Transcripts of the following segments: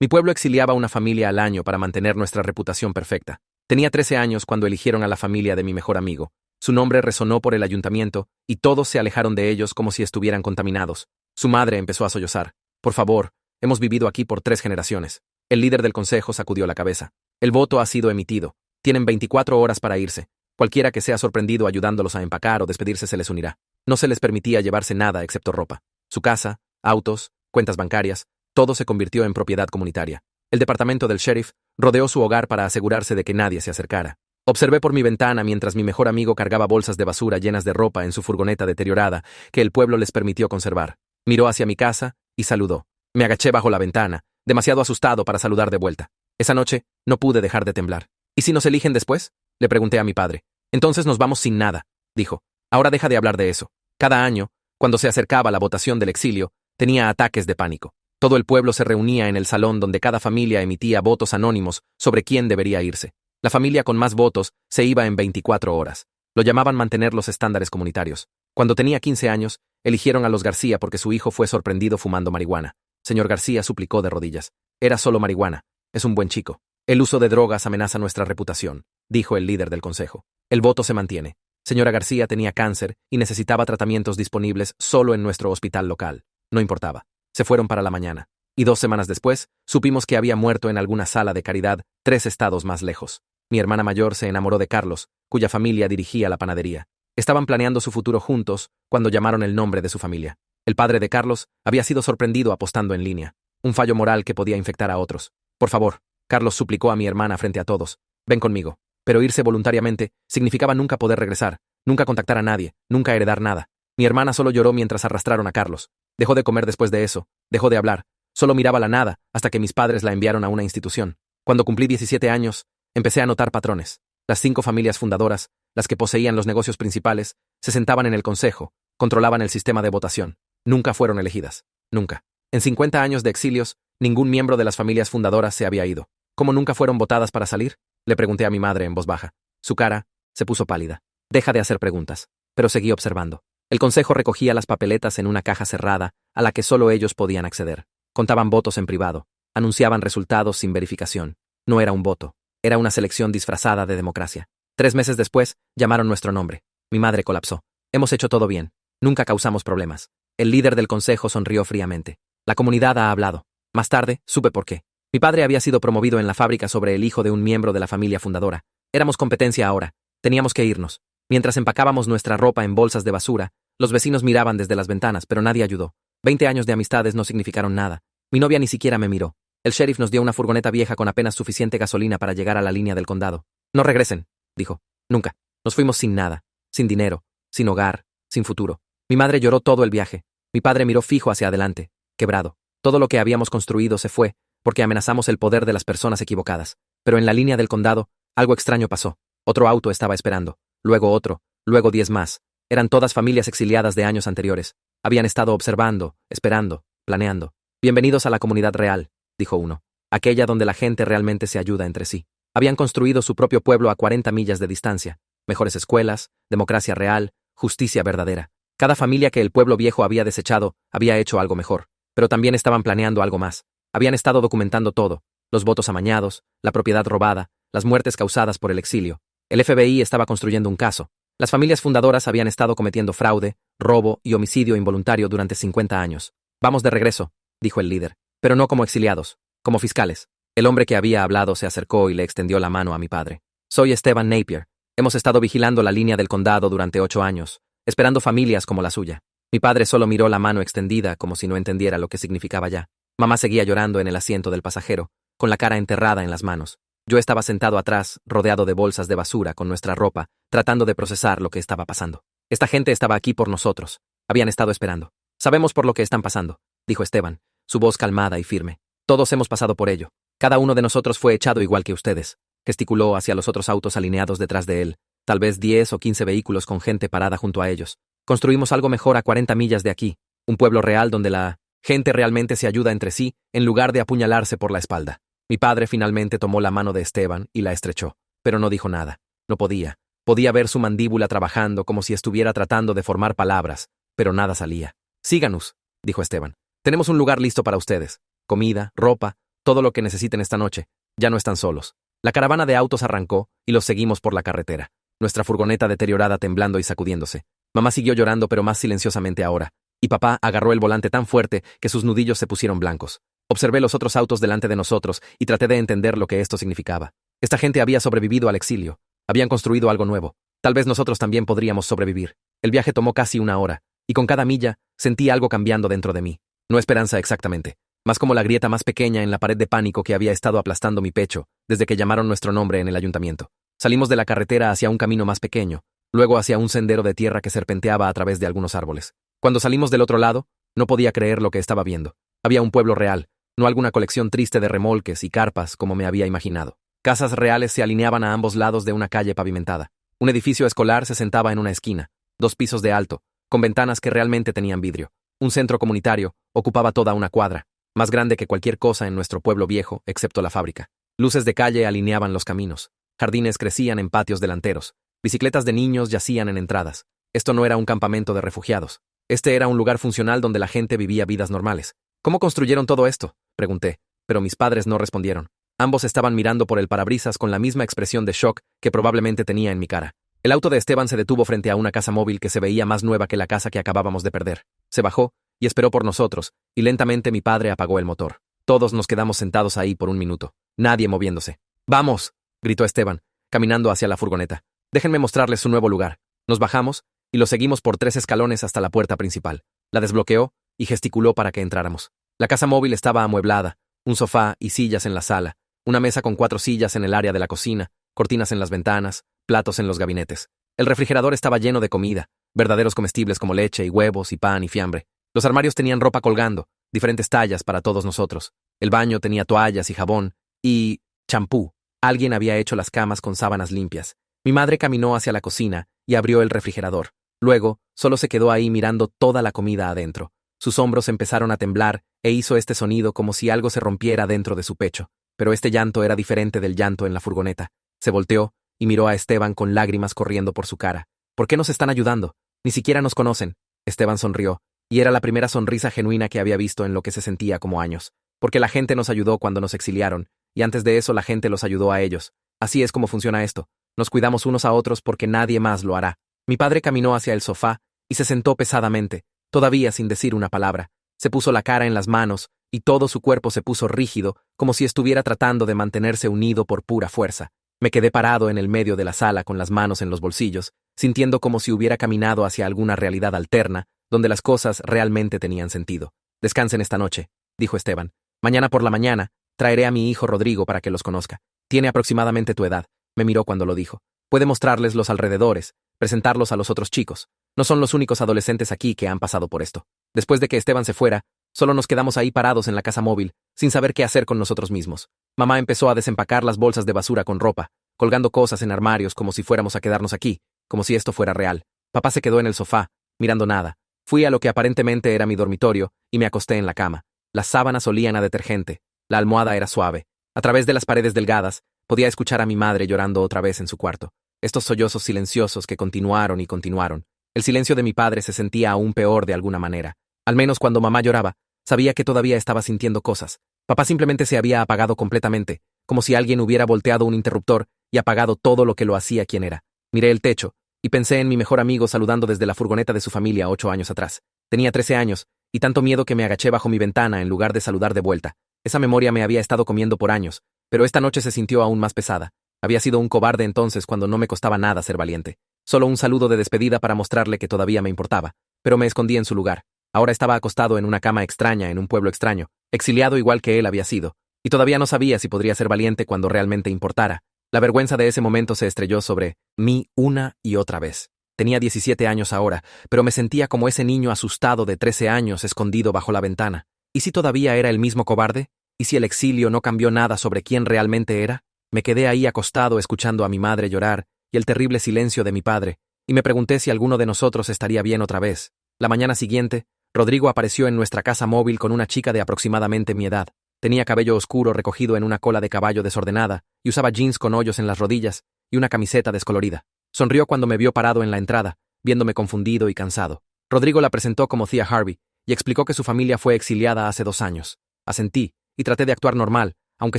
Mi pueblo exiliaba una familia al año para mantener nuestra reputación perfecta. Tenía 13 años cuando eligieron a la familia de mi mejor amigo. Su nombre resonó por el ayuntamiento y todos se alejaron de ellos como si estuvieran contaminados. Su madre empezó a sollozar. Por favor, hemos vivido aquí por 3 generaciones. El líder del consejo sacudió la cabeza. El voto ha sido emitido. Tienen 24 horas para irse. Cualquiera que sea sorprendido ayudándolos a empacar o despedirse se les unirá. No se les permitía llevarse nada excepto ropa. Su casa, autos, cuentas bancarias, todo se convirtió en propiedad comunitaria. El departamento del sheriff rodeó su hogar para asegurarse de que nadie se acercara. Observé por mi ventana mientras mi mejor amigo cargaba bolsas de basura llenas de ropa en su furgoneta deteriorada que el pueblo les permitió conservar. Miró hacia mi casa y saludó. Me agaché bajo la ventana, demasiado asustado para saludar de vuelta. Esa noche no pude dejar de temblar. ¿Y si nos eligen después? Le pregunté a mi padre. Entonces nos vamos sin nada, dijo. Ahora deja de hablar de eso. Cada año, cuando se acercaba la votación del exilio, tenía ataques de pánico. Todo el pueblo se reunía en el salón donde cada familia emitía votos anónimos sobre quién debería irse. La familia con más votos se iba en 24 horas. Lo llamaban mantener los estándares comunitarios. Cuando tenía 15 años, eligieron a los García porque su hijo fue sorprendido fumando marihuana. Señor García suplicó de rodillas. Era solo marihuana. Es un buen chico. El uso de drogas amenaza nuestra reputación, dijo el líder del consejo. El voto se mantiene. Señora García tenía cáncer y necesitaba tratamientos disponibles solo en nuestro hospital local. No importaba. Se fueron para la mañana. Y 2 semanas después, supimos que había muerto en alguna sala de caridad 3 estados más lejos. Mi hermana mayor se enamoró de Carlos, cuya familia dirigía la panadería. Estaban planeando su futuro juntos cuando llamaron el nombre de su familia. El padre de Carlos había sido sorprendido apostando en línea. Un fallo moral que podía infectar a otros. Por favor, Carlos suplicó a mi hermana frente a todos. Ven conmigo. Pero irse voluntariamente significaba nunca poder regresar, nunca contactar a nadie, nunca heredar nada. Mi hermana solo lloró mientras arrastraron a Carlos. Dejó de comer después de eso, dejó de hablar. Solo miraba la nada hasta que mis padres la enviaron a una institución. Cuando cumplí 17 años, empecé a notar patrones. Las 5 familias fundadoras, las que poseían los negocios principales, se sentaban en el consejo, controlaban el sistema de votación. Nunca fueron elegidas. Nunca. En 50 años de exilios, ningún miembro de las familias fundadoras se había ido. ¿Cómo nunca fueron votadas para salir? Le pregunté a mi madre en voz baja. Su cara se puso pálida. Deja de hacer preguntas. Pero seguí observando. El consejo recogía las papeletas en una caja cerrada a la que solo ellos podían acceder. Contaban votos en privado. Anunciaban resultados sin verificación. No era un voto. Era una selección disfrazada de democracia. 3 meses después, llamaron nuestro nombre. Mi madre colapsó. Hemos hecho todo bien. Nunca causamos problemas. El líder del consejo sonrió fríamente. La comunidad ha hablado. Más tarde, supe por qué. Mi padre había sido promovido en la fábrica sobre el hijo de un miembro de la familia fundadora. Éramos competencia ahora. Teníamos que irnos. Mientras empacábamos nuestra ropa en bolsas de basura, los vecinos miraban desde las ventanas, pero nadie ayudó. 20 años de amistades no significaron nada. Mi novia ni siquiera me miró. El sheriff nos dio una furgoneta vieja con apenas suficiente gasolina para llegar a la línea del condado. No regresen, dijo. Nunca. Nos fuimos sin nada. Sin dinero. Sin hogar. Sin futuro. Mi madre lloró todo el viaje. Mi padre miró fijo hacia adelante, quebrado. Todo lo que habíamos construido se fue, porque amenazamos el poder de las personas equivocadas. Pero en la línea del condado, algo extraño pasó. Otro auto estaba esperando. Luego otro. Luego 10 más. Eran todas familias exiliadas de años anteriores. Habían estado observando, esperando, planeando. Bienvenidos a la comunidad real, dijo uno. Aquella donde la gente realmente se ayuda entre sí. Habían construido su propio pueblo a 40 millas de distancia. Mejores escuelas, democracia real, justicia verdadera. Cada familia que el pueblo viejo había desechado había hecho algo mejor. Pero también estaban planeando algo más. Habían estado documentando todo. Los votos amañados, la propiedad robada, las muertes causadas por el exilio. El FBI estaba construyendo un caso. Las familias fundadoras habían estado cometiendo fraude, robo y homicidio involuntario durante 50 años. Vamos de regreso, dijo el líder. Pero no como exiliados, como fiscales. El hombre que había hablado se acercó y le extendió la mano a mi padre. Soy Esteban Napier. Hemos estado vigilando la línea del condado durante 8 años, esperando familias como la suya. Mi padre solo miró la mano extendida como si no entendiera lo que significaba ya. Mamá seguía llorando en el asiento del pasajero, con la cara enterrada en las manos. Yo estaba sentado atrás, rodeado de bolsas de basura con nuestra ropa, tratando de procesar lo que estaba pasando. Esta gente estaba aquí por nosotros. Habían estado esperando. Sabemos por lo que están pasando, dijo Esteban, su voz calmada y firme. Todos hemos pasado por ello. Cada uno de nosotros fue echado igual que ustedes. Gesticuló hacia los otros autos alineados detrás de él, tal vez 10 o 15 vehículos con gente parada junto a ellos. Construimos algo mejor a 40 millas de aquí, un pueblo real donde la gente realmente se ayuda entre sí en lugar de apuñalarse por la espalda. Mi padre finalmente tomó la mano de Esteban y la estrechó, pero no dijo nada. No podía. Podía ver su mandíbula trabajando como si estuviera tratando de formar palabras, pero nada salía. Síganos, dijo Esteban. Tenemos un lugar listo para ustedes. Comida, ropa, todo lo que necesiten esta noche. Ya no están solos. La caravana de autos arrancó y los seguimos por la carretera. Nuestra furgoneta deteriorada temblando y sacudiéndose. Mamá siguió llorando pero más silenciosamente ahora, y papá agarró el volante tan fuerte que sus nudillos se pusieron blancos. Observé los otros autos delante de nosotros y traté de entender lo que esto significaba. Esta gente había sobrevivido al exilio. Habían construido algo nuevo. Tal vez nosotros también podríamos sobrevivir. El viaje tomó casi 1 hora, y con cada milla sentí algo cambiando dentro de mí. No esperanza exactamente, más como la grieta más pequeña en la pared de pánico que había estado aplastando mi pecho desde que llamaron nuestro nombre en el ayuntamiento. Salimos de la carretera hacia un camino más pequeño, luego hacia un sendero de tierra que serpenteaba a través de algunos árboles. Cuando salimos del otro lado, no podía creer lo que estaba viendo. Había un pueblo real, no alguna colección triste de remolques y carpas como me había imaginado. Casas reales se alineaban a ambos lados de una calle pavimentada. Un edificio escolar se sentaba en una esquina, 2 pisos de alto, con ventanas que realmente tenían vidrio. Un centro comunitario ocupaba toda una cuadra, más grande que cualquier cosa en nuestro pueblo viejo, excepto la fábrica. Luces de calle alineaban los caminos. Jardines crecían en patios delanteros. Bicicletas de niños yacían en entradas. Esto no era un campamento de refugiados. Este era un lugar funcional donde la gente vivía vidas normales. ¿Cómo construyeron todo esto?, pregunté, pero mis padres no respondieron. Ambos estaban mirando por el parabrisas con la misma expresión de shock que probablemente tenía en mi cara. El auto de Esteban se detuvo frente a una casa móvil que se veía más nueva que la casa que acabábamos de perder. Se bajó y esperó por nosotros, y lentamente mi padre apagó el motor. Todos nos quedamos sentados ahí por un minuto, nadie moviéndose. ¡Vamos!, gritó Esteban, caminando hacia la furgoneta. Déjenme mostrarles su nuevo lugar. Nos bajamos y lo seguimos por 3 escalones hasta la puerta principal. La desbloqueó y gesticuló para que entráramos. La casa móvil estaba amueblada, un sofá y sillas en la sala, una mesa con 4 sillas en el área de la cocina, cortinas en las ventanas, platos en los gabinetes. El refrigerador estaba lleno de comida, verdaderos comestibles como leche y huevos y pan y fiambre. Los armarios tenían ropa colgando, diferentes tallas para todos nosotros. El baño tenía toallas y jabón y champú. Alguien había hecho las camas con sábanas limpias. Mi madre caminó hacia la cocina y abrió el refrigerador. Luego, solo se quedó ahí mirando toda la comida adentro. Sus hombros empezaron a temblar e hizo este sonido como si algo se rompiera dentro de su pecho. Pero este llanto era diferente del llanto en la furgoneta. Se volteó y miró a Esteban con lágrimas corriendo por su cara. ¿Por qué nos están ayudando? Ni siquiera nos conocen. Esteban sonrió, y era la primera sonrisa genuina que había visto en lo que se sentía como años. Porque la gente nos ayudó cuando nos exiliaron, y antes de eso la gente los ayudó a ellos. Así es como funciona esto. Nos cuidamos unos a otros porque nadie más lo hará. Mi padre caminó hacia el sofá y se sentó pesadamente, todavía sin decir una palabra. Se puso la cara en las manos y todo su cuerpo se puso rígido, como si estuviera tratando de mantenerse unido por pura fuerza. Me quedé parado en el medio de la sala con las manos en los bolsillos, sintiendo como si hubiera caminado hacia alguna realidad alterna, donde las cosas realmente tenían sentido. Descansen esta noche, dijo Esteban. Mañana por la mañana, traeré a mi hijo Rodrigo para que los conozca. Tiene aproximadamente tu edad. Me miró cuando lo dijo. Puede mostrarles los alrededores, presentarlos a los otros chicos. No son los únicos adolescentes aquí que han pasado por esto. Después de que Esteban se fuera, solo nos quedamos ahí parados en la casa móvil, sin saber qué hacer con nosotros mismos. Mamá empezó a desempacar las bolsas de basura con ropa, colgando cosas en armarios como si fuéramos a quedarnos aquí, como si esto fuera real. Papá se quedó en el sofá, mirando nada. Fui a lo que aparentemente era mi dormitorio y me acosté en la cama. Las sábanas olían a detergente, la almohada era suave. A través de las paredes delgadas, podía escuchar a mi madre llorando otra vez en su cuarto. Estos sollozos silenciosos que continuaron y continuaron. El silencio de mi padre se sentía aún peor de alguna manera. Al menos cuando mamá lloraba, sabía que todavía estaba sintiendo cosas. Papá simplemente se había apagado completamente, como si alguien hubiera volteado un interruptor y apagado todo lo que lo hacía quien era. Miré el techo y pensé en mi mejor amigo saludando desde la furgoneta de su familia 8 años atrás. Tenía 13 años y tanto miedo que me agaché bajo mi ventana en lugar de saludar de vuelta. Esa memoria me había estado comiendo por años, pero esta noche se sintió aún más pesada. Había sido un cobarde entonces cuando no me costaba nada ser valiente. Solo un saludo de despedida para mostrarle que todavía me importaba, pero me escondí en su lugar. Ahora estaba acostado en una cama extraña en un pueblo extraño, exiliado igual que él había sido, y todavía no sabía si podría ser valiente cuando realmente importara. La vergüenza de ese momento se estrelló sobre mí una y otra vez. Tenía 17 años ahora, pero me sentía como ese niño asustado de 13 años escondido bajo la ventana. ¿Y si todavía era el mismo cobarde? ¿Y si el exilio no cambió nada sobre quién realmente era? Me quedé ahí acostado escuchando a mi madre llorar y el terrible silencio de mi padre, y me pregunté si alguno de nosotros estaría bien otra vez. La mañana siguiente, Rodrigo apareció en nuestra casa móvil con una chica de aproximadamente mi edad. Tenía cabello oscuro recogido en una cola de caballo desordenada y usaba jeans con hoyos en las rodillas y una camiseta descolorida. Sonrió cuando me vio parado en la entrada, viéndome confundido y cansado. Rodrigo la presentó como Thea Harvey y explicó que su familia fue exiliada hace 2 años. Asentí, y traté de actuar normal, aunque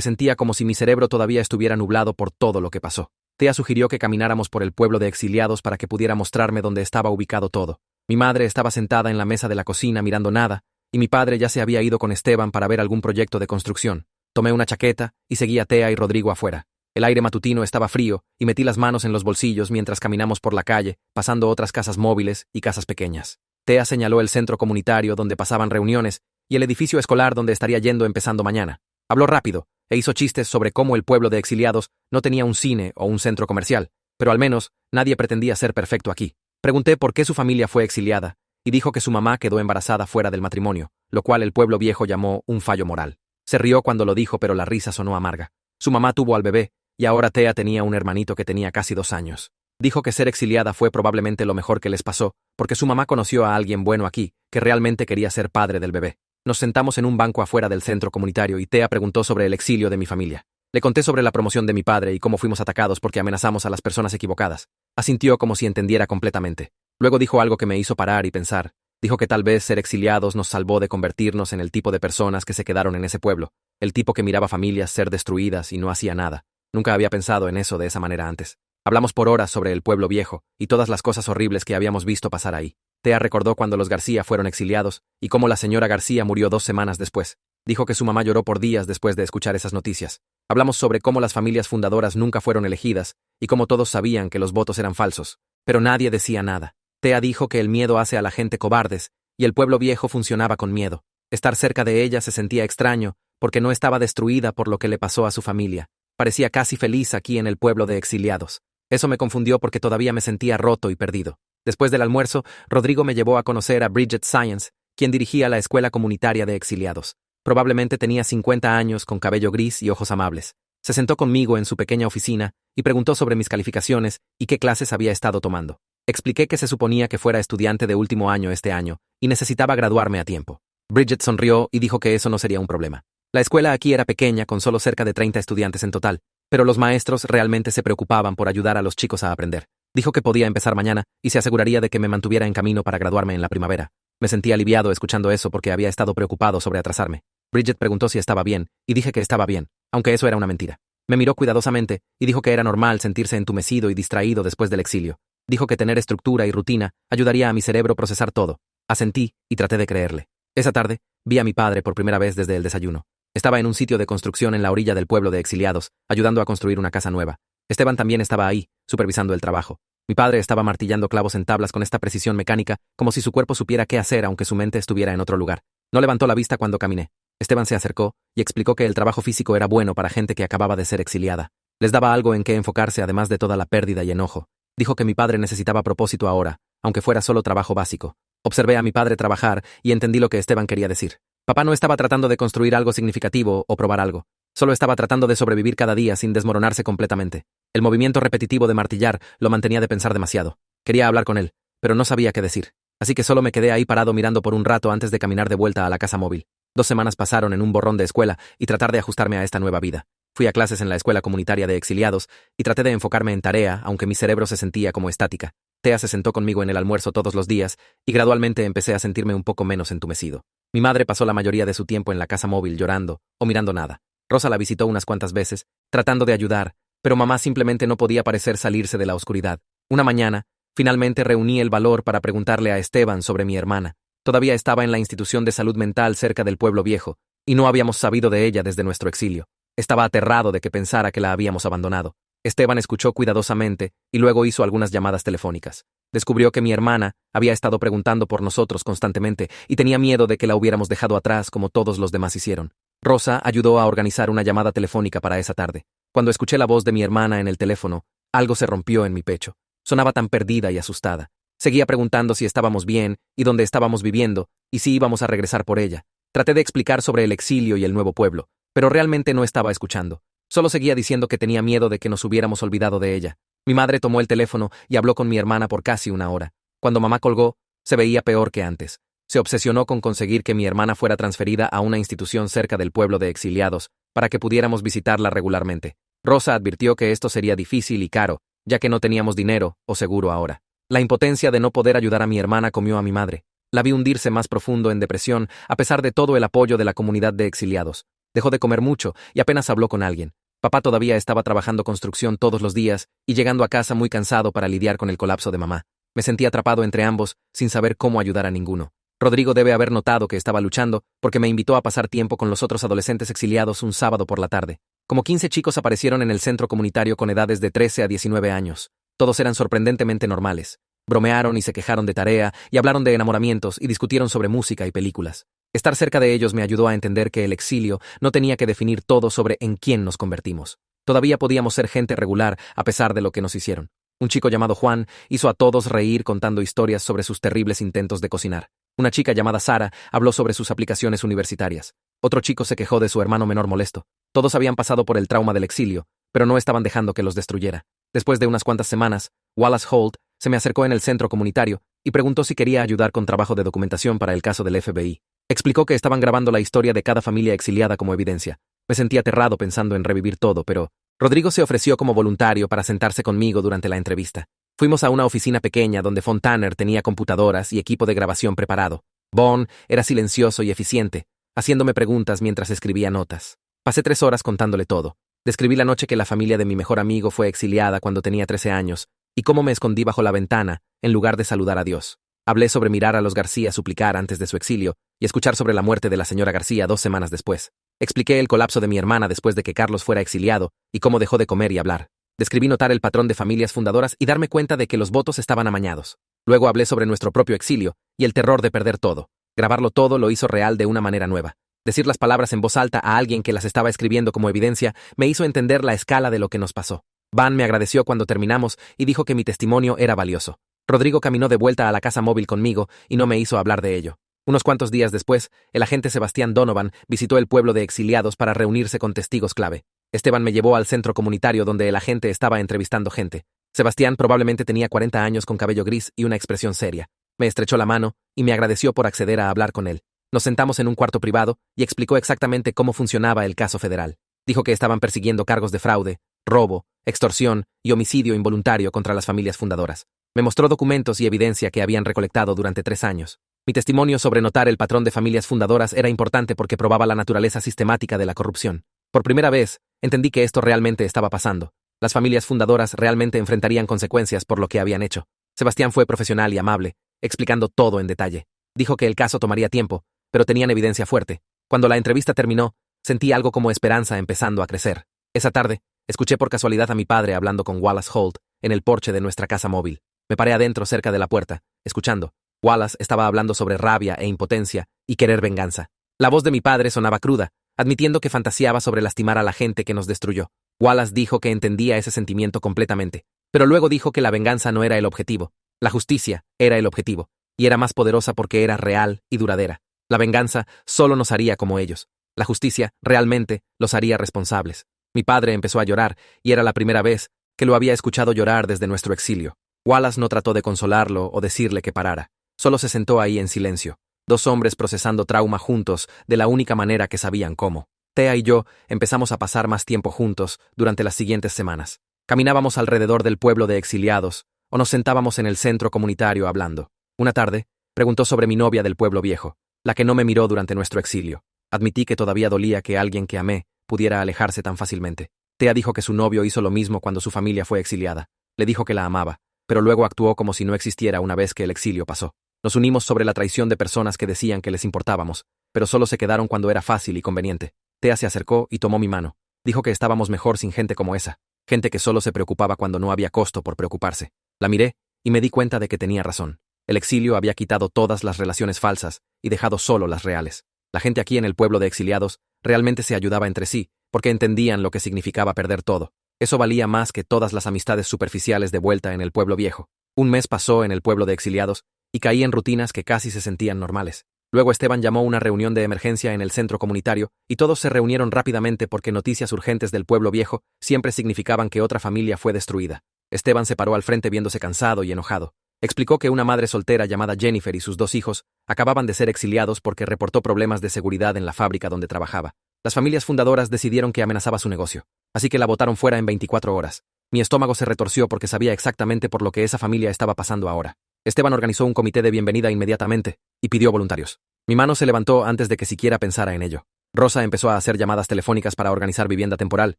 sentía como si mi cerebro todavía estuviera nublado por todo lo que pasó. Thea sugirió que camináramos por el pueblo de exiliados para que pudiera mostrarme dónde estaba ubicado todo. Mi madre estaba sentada en la mesa de la cocina mirando nada, y mi padre ya se había ido con Esteban para ver algún proyecto de construcción. Tomé una chaqueta y seguí a Thea y Rodrigo afuera. El aire matutino estaba frío y metí las manos en los bolsillos mientras caminamos por la calle, pasando otras casas móviles y casas pequeñas. Thea señaló el centro comunitario donde pasaban reuniones y el edificio escolar donde estaría yendo empezando mañana. Habló rápido e hizo chistes sobre cómo el pueblo de exiliados no tenía un cine o un centro comercial, pero al menos nadie pretendía ser perfecto aquí. Pregunté por qué su familia fue exiliada y dijo que su mamá quedó embarazada fuera del matrimonio, lo cual el pueblo viejo llamó un fallo moral. Se rió cuando lo dijo, pero la risa sonó amarga. Su mamá tuvo al bebé y ahora Thea tenía un hermanito que tenía casi 2 años. Dijo que ser exiliada fue probablemente lo mejor que les pasó, porque su mamá conoció a alguien bueno aquí, que realmente quería ser padre del bebé. Nos sentamos en un banco afuera del centro comunitario y Thea preguntó sobre el exilio de mi familia. Le conté sobre la promoción de mi padre y cómo fuimos atacados porque amenazamos a las personas equivocadas. Asintió como si entendiera completamente. Luego dijo algo que me hizo parar y pensar. Dijo que tal vez ser exiliados nos salvó de convertirnos en el tipo de personas que se quedaron en ese pueblo, el tipo que miraba familias ser destruidas y no hacía nada. Nunca había pensado en eso de esa manera antes. Hablamos por horas sobre el pueblo viejo y todas las cosas horribles que habíamos visto pasar ahí. Thea recordó cuando los García fueron exiliados y cómo la señora García murió 2 semanas después. Dijo que su mamá lloró por días después de escuchar esas noticias. Hablamos sobre cómo las familias fundadoras nunca fueron elegidas y cómo todos sabían que los votos eran falsos, pero nadie decía nada. Thea dijo que el miedo hace a la gente cobardes y el pueblo viejo funcionaba con miedo. Estar cerca de ella se sentía extraño porque no estaba destruida por lo que le pasó a su familia. Parecía casi feliz aquí en el pueblo de exiliados. Eso me confundió porque todavía me sentía roto y perdido. Después del almuerzo, Rodrigo me llevó a conocer a Bridget Science, quien dirigía la escuela comunitaria de exiliados. Probablemente tenía 50 años, con cabello gris y ojos amables. Se sentó conmigo en su pequeña oficina y preguntó sobre mis calificaciones y qué clases había estado tomando. Expliqué que se suponía que fuera estudiante de último año este año y necesitaba graduarme a tiempo. Bridget sonrió y dijo que eso no sería un problema. La escuela aquí era pequeña, con solo cerca de 30 estudiantes en total, pero los maestros realmente se preocupaban por ayudar a los chicos a aprender. Dijo que podía empezar mañana y se aseguraría de que me mantuviera en camino para graduarme en la primavera. Me sentí aliviado escuchando eso porque había estado preocupado sobre atrasarme. Bridget preguntó si estaba bien y dije que estaba bien, aunque eso era una mentira. Me miró cuidadosamente y dijo que era normal sentirse entumecido y distraído después del exilio. Dijo que tener estructura y rutina ayudaría a mi cerebro a procesar todo. Asentí y traté de creerle. Esa tarde vi a mi padre por primera vez desde el desayuno. Estaba en un sitio de construcción en la orilla del pueblo de exiliados, ayudando a construir una casa nueva. Esteban también estaba ahí, supervisando el trabajo. Mi padre estaba martillando clavos en tablas con esta precisión mecánica, como si su cuerpo supiera qué hacer aunque su mente estuviera en otro lugar. No levantó la vista cuando caminé. Esteban se acercó y explicó que el trabajo físico era bueno para gente que acababa de ser exiliada. Les daba algo en qué enfocarse además de toda la pérdida y enojo. Dijo que mi padre necesitaba propósito ahora, aunque fuera solo trabajo básico. Observé a mi padre trabajar y entendí lo que Esteban quería decir. Papá no estaba tratando de construir algo significativo o probar algo. Solo estaba tratando de sobrevivir cada día sin desmoronarse completamente. El movimiento repetitivo de martillar lo mantenía de pensar demasiado. Quería hablar con él, pero no sabía qué decir. Así que solo me quedé ahí parado mirando por un rato antes de caminar de vuelta a la casa móvil. 2 semanas pasaron en un borrón de escuela y tratar de ajustarme a esta nueva vida. Fui a clases en la escuela comunitaria de exiliados y traté de enfocarme en tarea, aunque mi cerebro se sentía como estática. Thea se sentó conmigo en el almuerzo todos los días y gradualmente empecé a sentirme un poco menos entumecido. Mi madre pasó la mayoría de su tiempo en la casa móvil llorando o mirando nada. Rosa la visitó unas cuantas veces, tratando de ayudar, pero mamá simplemente no podía parecer salirse de la oscuridad. Una mañana, finalmente reuní el valor para preguntarle a Esteban sobre mi hermana. Todavía estaba en la institución de salud mental cerca del pueblo viejo, y no habíamos sabido de ella desde nuestro exilio. Estaba aterrado de que pensara que la habíamos abandonado. Esteban escuchó cuidadosamente y luego hizo algunas llamadas telefónicas. Descubrió que mi hermana había estado preguntando por nosotros constantemente y tenía miedo de que la hubiéramos dejado atrás como todos los demás hicieron. Rosa ayudó a organizar una llamada telefónica para esa tarde. Cuando escuché la voz de mi hermana en el teléfono, algo se rompió en mi pecho. Sonaba tan perdida y asustada. Seguía preguntando si estábamos bien y dónde estábamos viviendo y si íbamos a regresar por ella. Traté de explicar sobre el exilio y el nuevo pueblo, pero realmente no estaba escuchando. Solo seguía diciendo que tenía miedo de que nos hubiéramos olvidado de ella. Mi madre tomó el teléfono y habló con mi hermana por casi 1 hora. Cuando mamá colgó, se veía peor que antes. Se obsesionó con conseguir que mi hermana fuera transferida a una institución cerca del pueblo de exiliados, para que pudiéramos visitarla regularmente. Rosa advirtió que esto sería difícil y caro, ya que no teníamos dinero o seguro ahora. La impotencia de no poder ayudar a mi hermana comió a mi madre. La vi hundirse más profundo en depresión, a pesar de todo el apoyo de la comunidad de exiliados. Dejó de comer mucho y apenas habló con alguien. Papá todavía estaba trabajando construcción todos los días y llegando a casa muy cansado para lidiar con el colapso de mamá. Me sentí atrapado entre ambos, sin saber cómo ayudar a ninguno. Rodrigo debe haber notado que estaba luchando, porque me invitó a pasar tiempo con los otros adolescentes exiliados un sábado por la tarde. Como 15 chicos aparecieron en el centro comunitario con edades de 13 a 19 años. Todos eran sorprendentemente normales. Bromearon y se quejaron de tarea, y hablaron de enamoramientos y discutieron sobre música y películas. Estar cerca de ellos me ayudó a entender que el exilio no tenía que definir todo sobre en quién nos convertimos. Todavía podíamos ser gente regular a pesar de lo que nos hicieron. Un chico llamado Juan hizo a todos reír contando historias sobre sus terribles intentos de cocinar. Una chica llamada Sara habló sobre sus aplicaciones universitarias. Otro chico se quejó de su hermano menor molesto. Todos habían pasado por el trauma del exilio, pero no estaban dejando que los destruyera. Después de unas cuantas semanas, Wallace Holt se me acercó en el centro comunitario y preguntó si quería ayudar con trabajo de documentación para el caso del FBI. Explicó que estaban grabando la historia de cada familia exiliada como evidencia. Me sentí aterrado pensando en revivir todo, pero Rodrigo se ofreció como voluntario para sentarse conmigo durante la entrevista. Fuimos a una oficina pequeña donde Fontana tenía computadoras y equipo de grabación preparado. Bond era silencioso y eficiente, haciéndome preguntas mientras escribía notas. Pasé 3 horas contándole todo. Describí la noche que la familia de mi mejor amigo fue exiliada cuando tenía 13 años y cómo me escondí bajo la ventana en lugar de saludar a Dios. Hablé sobre mirar a los García suplicar antes de su exilio y escuchar sobre la muerte de la señora García 2 semanas después. Expliqué el colapso de mi hermana después de que Carlos fuera exiliado y cómo dejó de comer y hablar. Describí notar el patrón de familias fundadoras y darme cuenta de que los votos estaban amañados. Luego hablé sobre nuestro propio exilio y el terror de perder todo. Grabarlo todo lo hizo real de una manera nueva. Decir las palabras en voz alta a alguien que las estaba escribiendo como evidencia me hizo entender la escala de lo que nos pasó. Van me agradeció cuando terminamos y dijo que mi testimonio era valioso. Rodrigo caminó de vuelta a la casa móvil conmigo y no me hizo hablar de ello. Unos cuantos días después, el agente Sebastián Donovan visitó el pueblo de exiliados para reunirse con testigos clave. Esteban me llevó al centro comunitario donde el agente estaba entrevistando gente. Sebastián probablemente tenía 40 años con cabello gris y una expresión seria. Me estrechó la mano y me agradeció por acceder a hablar con él. Nos sentamos en un cuarto privado y explicó exactamente cómo funcionaba el caso federal. Dijo que estaban persiguiendo cargos de fraude, robo, extorsión y homicidio involuntario contra las familias fundadoras. Me mostró documentos y evidencia que habían recolectado durante 3 años. Mi testimonio sobre notar el patrón de familias fundadoras era importante porque probaba la naturaleza sistemática de la corrupción. Por primera vez, entendí que esto realmente estaba pasando. Las familias fundadoras realmente enfrentarían consecuencias por lo que habían hecho. Sebastián fue profesional y amable, explicando todo en detalle. Dijo que el caso tomaría tiempo, pero tenían evidencia fuerte. Cuando la entrevista terminó, sentí algo como esperanza empezando a crecer. Esa tarde, escuché por casualidad a mi padre hablando con Wallace Holt en el porche de nuestra casa móvil. Me paré adentro cerca de la puerta, escuchando. Wallace estaba hablando sobre rabia e impotencia y querer venganza. La voz de mi padre sonaba cruda, admitiendo que fantaseaba sobre lastimar a la gente que nos destruyó. Wallace dijo que entendía ese sentimiento completamente, pero luego dijo que la venganza no era el objetivo. La justicia era el objetivo, y era más poderosa porque era real y duradera. La venganza solo nos haría como ellos. La justicia realmente los haría responsables. Mi padre empezó a llorar, y era la primera vez que lo había escuchado llorar desde nuestro exilio. Wallace no trató de consolarlo o decirle que parara. Solo se sentó ahí en silencio. 2 hombres procesando trauma juntos de la única manera que sabían cómo. Thea y yo empezamos a pasar más tiempo juntos durante las siguientes semanas. Caminábamos alrededor del pueblo de exiliados o nos sentábamos en el centro comunitario hablando. Una tarde, preguntó sobre mi novia del pueblo viejo, la que no me miró durante nuestro exilio. Admití que todavía dolía que alguien que amé pudiera alejarse tan fácilmente. Thea dijo que su novio hizo lo mismo cuando su familia fue exiliada. Le dijo que la amaba, pero luego actuó como si no existiera una vez que el exilio pasó. Nos unimos sobre la traición de personas que decían que les importábamos, pero solo se quedaron cuando era fácil y conveniente. Thea se acercó y tomó mi mano. Dijo que estábamos mejor sin gente como esa, gente que solo se preocupaba cuando no había costo por preocuparse. La miré y me di cuenta de que tenía razón. El exilio había quitado todas las relaciones falsas y dejado solo las reales. La gente aquí en el pueblo de exiliados realmente se ayudaba entre sí, porque entendían lo que significaba perder todo. Eso valía más que todas las amistades superficiales de vuelta en el pueblo viejo. Un mes pasó en el pueblo de exiliados y caí en rutinas que casi se sentían normales. Luego Esteban llamó una reunión de emergencia en el centro comunitario y todos se reunieron rápidamente porque noticias urgentes del pueblo viejo siempre significaban que otra familia fue destruida. Esteban se paró al frente viéndose cansado y enojado. Explicó que una madre soltera llamada Jennifer y sus 2 hijos acababan de ser exiliados porque reportó problemas de seguridad en la fábrica donde trabajaba. Las familias fundadoras decidieron que amenazaba su negocio, así que la botaron fuera en 24 horas. Mi estómago se retorció porque sabía exactamente por lo que esa familia estaba pasando ahora. Esteban organizó un comité de bienvenida inmediatamente y pidió voluntarios. Mi mano se levantó antes de que siquiera pensara en ello. Rosa empezó a hacer llamadas telefónicas para organizar vivienda temporal,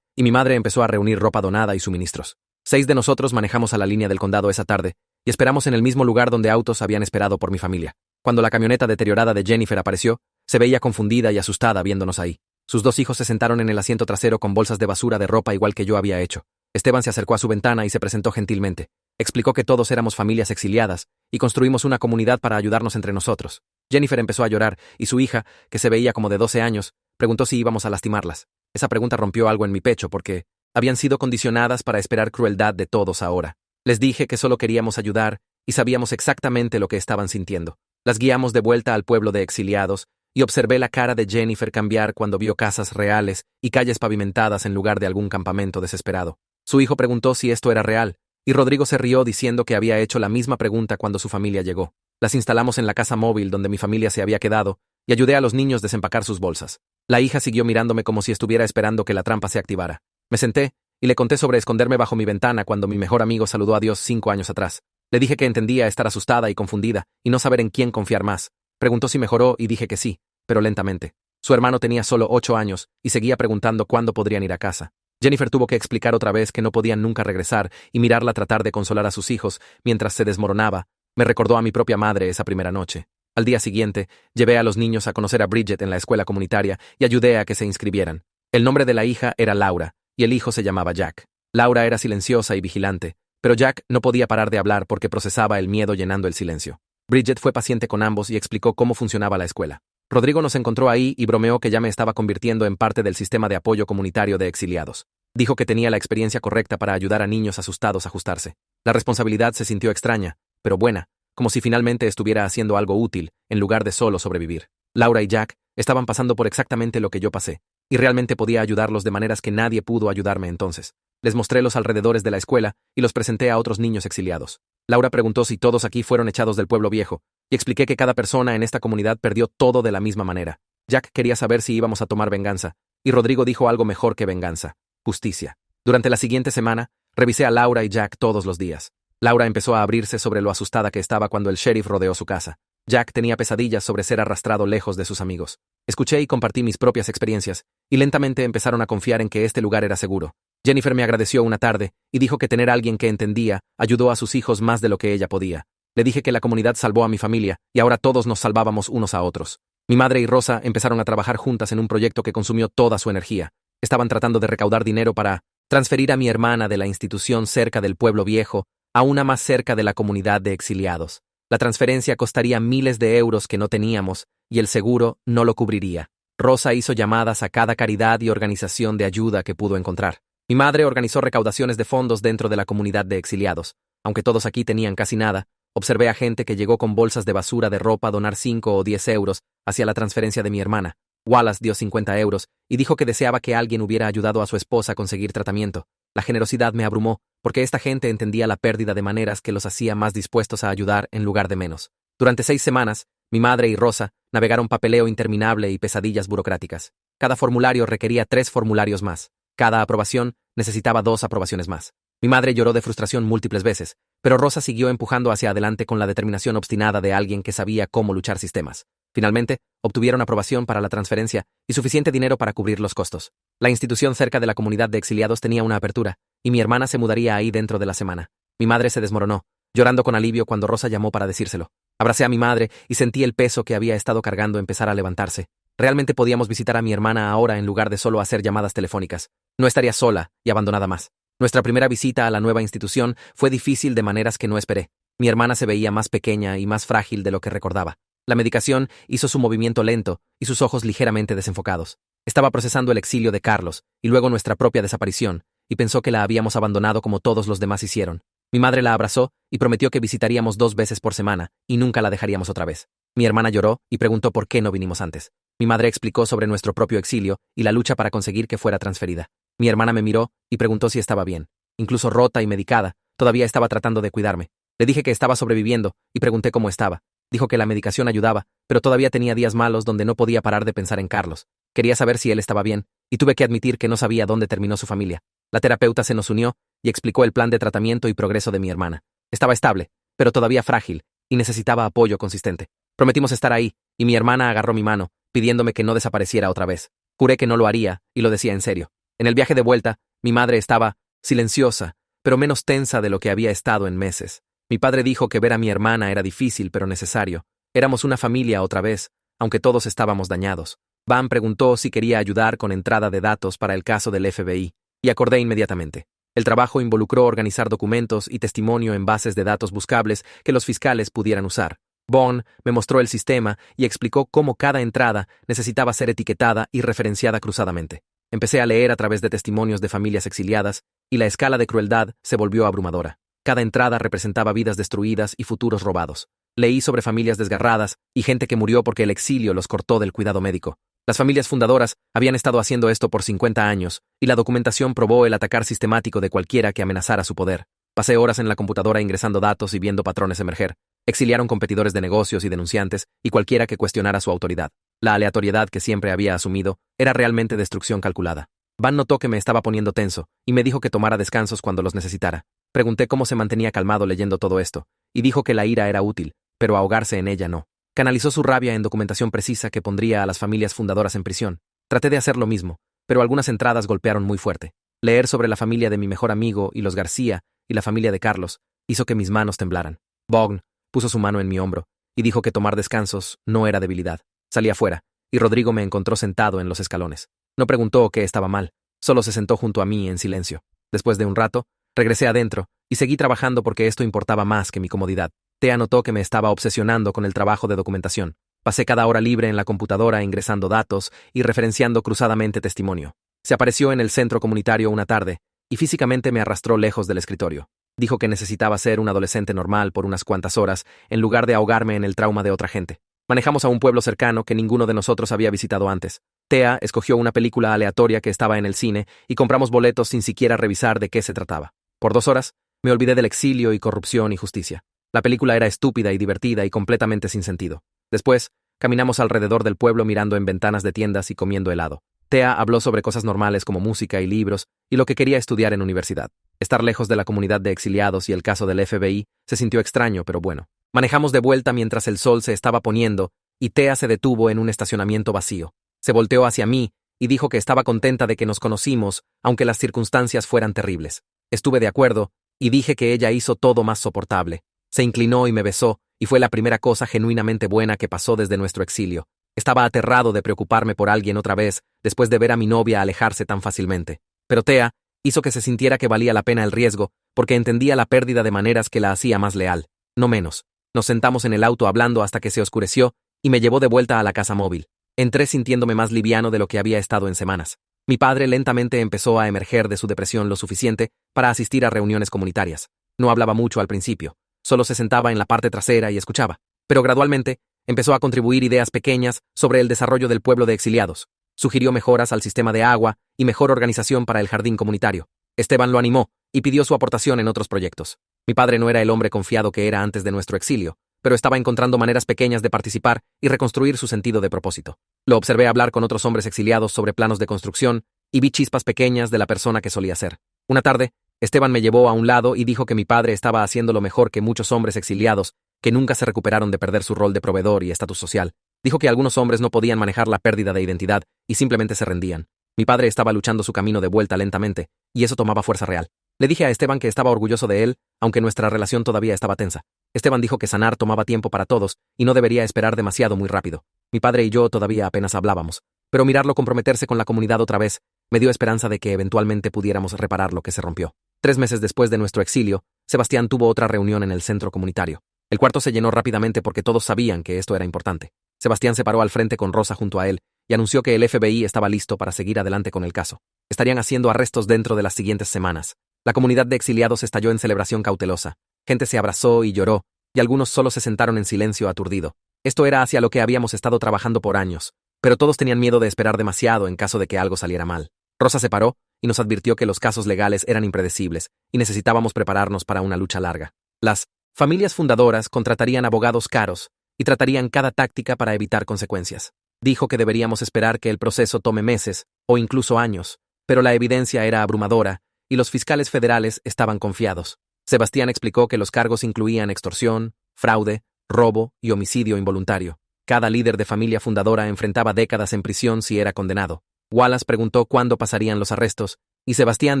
y mi madre empezó a reunir ropa donada y suministros. 6 de nosotros manejamos a la línea del condado esa tarde, y esperamos en el mismo lugar donde autos habían esperado por mi familia. Cuando la camioneta deteriorada de Jennifer apareció, se veía confundida y asustada viéndonos ahí. Sus 2 hijos se sentaron en el asiento trasero con bolsas de basura de ropa igual que yo había hecho. Esteban se acercó a su ventana y se presentó gentilmente. Explicó que todos éramos familias exiliadas y construimos una comunidad para ayudarnos entre nosotros. Jennifer empezó a llorar y su hija, que se veía como de 12 años, preguntó si íbamos a lastimarlas. Esa pregunta rompió algo en mi pecho porque habían sido condicionadas para esperar crueldad de todos ahora. Les dije que solo queríamos ayudar y sabíamos exactamente lo que estaban sintiendo. Las guiamos de vuelta al pueblo de exiliados y observé la cara de Jennifer cambiar cuando vio casas reales y calles pavimentadas en lugar de algún campamento desesperado. Su hijo preguntó si esto era real, y Rodrigo se rió diciendo que había hecho la misma pregunta cuando su familia llegó. Las instalamos en la casa móvil donde mi familia se había quedado y ayudé a los niños a desempacar sus bolsas. La hija siguió mirándome como si estuviera esperando que la trampa se activara. Me senté y le conté sobre esconderme bajo mi ventana cuando mi mejor amigo saludó a Dios 5 años atrás. Le dije que entendía estar asustada y confundida y no saber en quién confiar más. Preguntó si mejoró y dije que sí, pero lentamente. Su hermano tenía solo 8 años y seguía preguntando cuándo podrían ir a casa. Jennifer tuvo que explicar otra vez que no podían nunca regresar y mirarla tratar de consolar a sus hijos mientras se desmoronaba. Me recordó a mi propia madre esa primera noche. Al día siguiente, llevé a los niños a conocer a Bridget en la escuela comunitaria y ayudé a que se inscribieran. El nombre de la hija era Laura y el hijo se llamaba Jack. Laura era silenciosa y vigilante, pero Jack no podía parar de hablar porque procesaba el miedo llenando el silencio. Bridget fue paciente con ambos y explicó cómo funcionaba la escuela. Rodrigo nos encontró ahí y bromeó que ya me estaba convirtiendo en parte del sistema de apoyo comunitario de exiliados. Dijo que tenía la experiencia correcta para ayudar a niños asustados a ajustarse. La responsabilidad se sintió extraña, pero buena, como si finalmente estuviera haciendo algo útil, en lugar de solo sobrevivir. Laura y Jack estaban pasando por exactamente lo que yo pasé, y realmente podía ayudarlos de maneras que nadie pudo ayudarme entonces. Les mostré los alrededores de la escuela y los presenté a otros niños exiliados. Laura preguntó si todos aquí fueron echados del pueblo viejo, y expliqué que cada persona en esta comunidad perdió todo de la misma manera. Jack quería saber si íbamos a tomar venganza, y Rodrigo dijo algo mejor que venganza: justicia. Durante la siguiente semana, revisé a Laura y Jack todos los días. Laura empezó a abrirse sobre lo asustada que estaba cuando el sheriff rodeó su casa. Jack tenía pesadillas sobre ser arrastrado lejos de sus amigos. Escuché y compartí mis propias experiencias, y lentamente empezaron a confiar en que este lugar era seguro. Jennifer me agradeció una tarde y dijo que tener a alguien que entendía ayudó a sus hijos más de lo que ella podía. Le dije que la comunidad salvó a mi familia y ahora todos nos salvábamos unos a otros. Mi madre y Rosa empezaron a trabajar juntas en un proyecto que consumió toda su energía. Estaban tratando de recaudar dinero para transferir a mi hermana de la institución cerca del pueblo viejo a una más cerca de la comunidad de exiliados. La transferencia costaría miles de euros que no teníamos y el seguro no lo cubriría. Rosa hizo llamadas a cada caridad y organización de ayuda que pudo encontrar. Mi madre organizó recaudaciones de fondos dentro de la comunidad de exiliados. Aunque todos aquí tenían casi nada, observé a gente que llegó con bolsas de basura de ropa a donar 5 o 10 euros hacia la transferencia de mi hermana. Wallace dio 50 euros y dijo que deseaba que alguien hubiera ayudado a su esposa a conseguir tratamiento. La generosidad me abrumó, porque esta gente entendía la pérdida de maneras que los hacía más dispuestos a ayudar en lugar de menos. Durante 6 semanas, mi madre y Rosa navegaron papeleo interminable y pesadillas burocráticas. Cada formulario requería 3 formularios más. Cada aprobación necesitaba 2 aprobaciones más. Mi madre lloró de frustración múltiples veces, pero Rosa siguió empujando hacia adelante con la determinación obstinada de alguien que sabía cómo luchar sistemas. Finalmente, obtuvieron aprobación para la transferencia y suficiente dinero para cubrir los costos. La institución cerca de la comunidad de exiliados tenía una apertura, y mi hermana se mudaría ahí dentro de la semana. Mi madre se desmoronó, llorando con alivio cuando Rosa llamó para decírselo. Abracé a mi madre y sentí el peso que había estado cargando empezar a levantarse. Realmente podíamos visitar a mi hermana ahora en lugar de solo hacer llamadas telefónicas. No estaría sola y abandonada más. Nuestra primera visita a la nueva institución fue difícil de maneras que no esperé. Mi hermana se veía más pequeña y más frágil de lo que recordaba. La medicación hizo su movimiento lento y sus ojos ligeramente desenfocados. Estaba procesando el exilio de Carlos y luego nuestra propia desaparición, y pensó que la habíamos abandonado como todos los demás hicieron. Mi madre la abrazó y prometió que visitaríamos 2 veces por semana y nunca la dejaríamos otra vez. Mi hermana lloró y preguntó por qué no vinimos antes. Mi madre explicó sobre nuestro propio exilio y la lucha para conseguir que fuera transferida. Mi hermana me miró y preguntó si estaba bien. Incluso rota y medicada, todavía estaba tratando de cuidarme. Le dije que estaba sobreviviendo y pregunté cómo estaba. Dijo que la medicación ayudaba, pero todavía tenía días malos donde no podía parar de pensar en Carlos. Quería saber si él estaba bien, y tuve que admitir que no sabía dónde terminó su familia. La terapeuta se nos unió y explicó el plan de tratamiento y progreso de mi hermana. Estaba estable, pero todavía frágil, y necesitaba apoyo consistente. Prometimos estar ahí, y mi hermana agarró mi mano, pidiéndome que no desapareciera otra vez. Juré que no lo haría, y lo decía en serio. En el viaje de vuelta, mi madre estaba silenciosa, pero menos tensa de lo que había estado en meses. Mi padre dijo que ver a mi hermana era difícil pero necesario. Éramos una familia otra vez, aunque todos estábamos dañados. Van preguntó si quería ayudar con entrada de datos para el caso del FBI, y acordé inmediatamente. El trabajo involucró organizar documentos y testimonio en bases de datos buscables que los fiscales pudieran usar. Bond me mostró el sistema y explicó cómo cada entrada necesitaba ser etiquetada y referenciada cruzadamente. Empecé a leer a través de testimonios de familias exiliadas, y la escala de crueldad se volvió abrumadora. Cada entrada representaba vidas destruidas y futuros robados. Leí sobre familias desgarradas y gente que murió porque el exilio los cortó del cuidado médico. Las familias fundadoras habían estado haciendo esto por 50 años, y la documentación probó el atacar sistemático de cualquiera que amenazara su poder. Pasé horas en la computadora ingresando datos y viendo patrones emerger. Exiliaron competidores de negocios y denunciantes, y cualquiera que cuestionara su autoridad. La aleatoriedad que siempre había asumido era realmente destrucción calculada. Van notó que me estaba poniendo tenso, y me dijo que tomara descansos cuando los necesitara. Pregunté cómo se mantenía calmado leyendo todo esto, y dijo que la ira era útil, pero ahogarse en ella no. Canalizó su rabia en documentación precisa que pondría a las familias fundadoras en prisión. Traté de hacer lo mismo, pero algunas entradas golpearon muy fuerte. Leer sobre la familia de mi mejor amigo y los García y la familia de Carlos hizo que mis manos temblaran. Bogn puso su mano en mi hombro y dijo que tomar descansos no era debilidad. Salí afuera, y Rodrigo me encontró sentado en los escalones. No preguntó qué estaba mal, solo se sentó junto a mí en silencio. Después de un rato, regresé adentro y seguí trabajando porque esto importaba más que mi comodidad. Thea notó que me estaba obsesionando con el trabajo de documentación. Pasé cada hora libre en la computadora ingresando datos y referenciando cruzadamente testimonio. Se apareció en el centro comunitario una tarde y físicamente me arrastró lejos del escritorio. Dijo que necesitaba ser un adolescente normal por unas cuantas horas en lugar de ahogarme en el trauma de otra gente. Manejamos a un pueblo cercano que ninguno de nosotros había visitado antes. Thea escogió una película aleatoria que estaba en el cine y compramos boletos sin siquiera revisar de qué se trataba. Por 2 horas, me olvidé del exilio y corrupción y justicia. La película era estúpida y divertida y completamente sin sentido. Después, caminamos alrededor del pueblo mirando en ventanas de tiendas y comiendo helado. Thea habló sobre cosas normales como música y libros y lo que quería estudiar en universidad. Estar lejos de la comunidad de exiliados y el caso del FBI se sintió extraño, pero bueno. Manejamos de vuelta mientras el sol se estaba poniendo y Thea se detuvo en un estacionamiento vacío. Se volteó hacia mí y dijo que estaba contenta de que nos conocimos, aunque las circunstancias fueran terribles. Estuve de acuerdo y dije que ella hizo todo más soportable. Se inclinó y me besó, y fue la primera cosa genuinamente buena que pasó desde nuestro exilio. Estaba aterrado de preocuparme por alguien otra vez, después de ver a mi novia alejarse tan fácilmente. Pero Thea hizo que se sintiera que valía la pena el riesgo, porque entendía la pérdida de maneras que la hacía más leal, no menos. Nos sentamos en el auto hablando hasta que se oscureció, y me llevó de vuelta a la casa móvil. Entré sintiéndome más liviano de lo que había estado en semanas. Mi padre lentamente empezó a emerger de su depresión lo suficiente para asistir a reuniones comunitarias. No hablaba mucho al principio. Solo se sentaba en la parte trasera y escuchaba. Pero gradualmente empezó a contribuir ideas pequeñas sobre el desarrollo del pueblo de exiliados. Sugirió mejoras al sistema de agua y mejor organización para el jardín comunitario. Esteban lo animó y pidió su aportación en otros proyectos. Mi padre no era el hombre confiado que era antes de nuestro exilio, pero estaba encontrando maneras pequeñas de participar y reconstruir su sentido de propósito. Lo observé hablar con otros hombres exiliados sobre planos de construcción y vi chispas pequeñas de la persona que solía ser. Una tarde, Esteban me llevó a un lado y dijo que mi padre estaba haciendo lo mejor que muchos hombres exiliados que nunca se recuperaron de perder su rol de proveedor y estatus social. Dijo que algunos hombres no podían manejar la pérdida de identidad y simplemente se rendían. Mi padre estaba luchando su camino de vuelta lentamente, y eso tomaba fuerza real. Le dije a Esteban que estaba orgulloso de él, aunque nuestra relación todavía estaba tensa. Esteban dijo que sanar tomaba tiempo para todos y no debería esperar demasiado muy rápido. Mi padre y yo todavía apenas hablábamos, pero mirarlo comprometerse con la comunidad otra vez me dio esperanza de que eventualmente pudiéramos reparar lo que se rompió. 3 meses después de nuestro exilio, Sebastián tuvo otra reunión en el centro comunitario. El cuarto se llenó rápidamente porque todos sabían que esto era importante. Sebastián se paró al frente con Rosa junto a él y anunció que el FBI estaba listo para seguir adelante con el caso. Estarían haciendo arrestos dentro de las siguientes semanas. La comunidad de exiliados estalló en celebración cautelosa. Gente se abrazó y lloró, y algunos solo se sentaron en silencio aturdido. Esto era hacia lo que habíamos estado trabajando por años, pero todos tenían miedo de esperar demasiado en caso de que algo saliera mal. Rosa se paró y nos advirtió que los casos legales eran impredecibles y necesitábamos prepararnos para una lucha larga. Las familias fundadoras contratarían abogados caros y tratarían cada táctica para evitar consecuencias. Dijo que deberíamos esperar que el proceso tome meses o incluso años, pero la evidencia era abrumadora y los fiscales federales estaban confiados. Sebastián explicó que los cargos incluían extorsión, fraude, robo y homicidio involuntario. Cada líder de familia fundadora enfrentaba décadas en prisión si era condenado. Wallace preguntó cuándo pasarían los arrestos, y Sebastián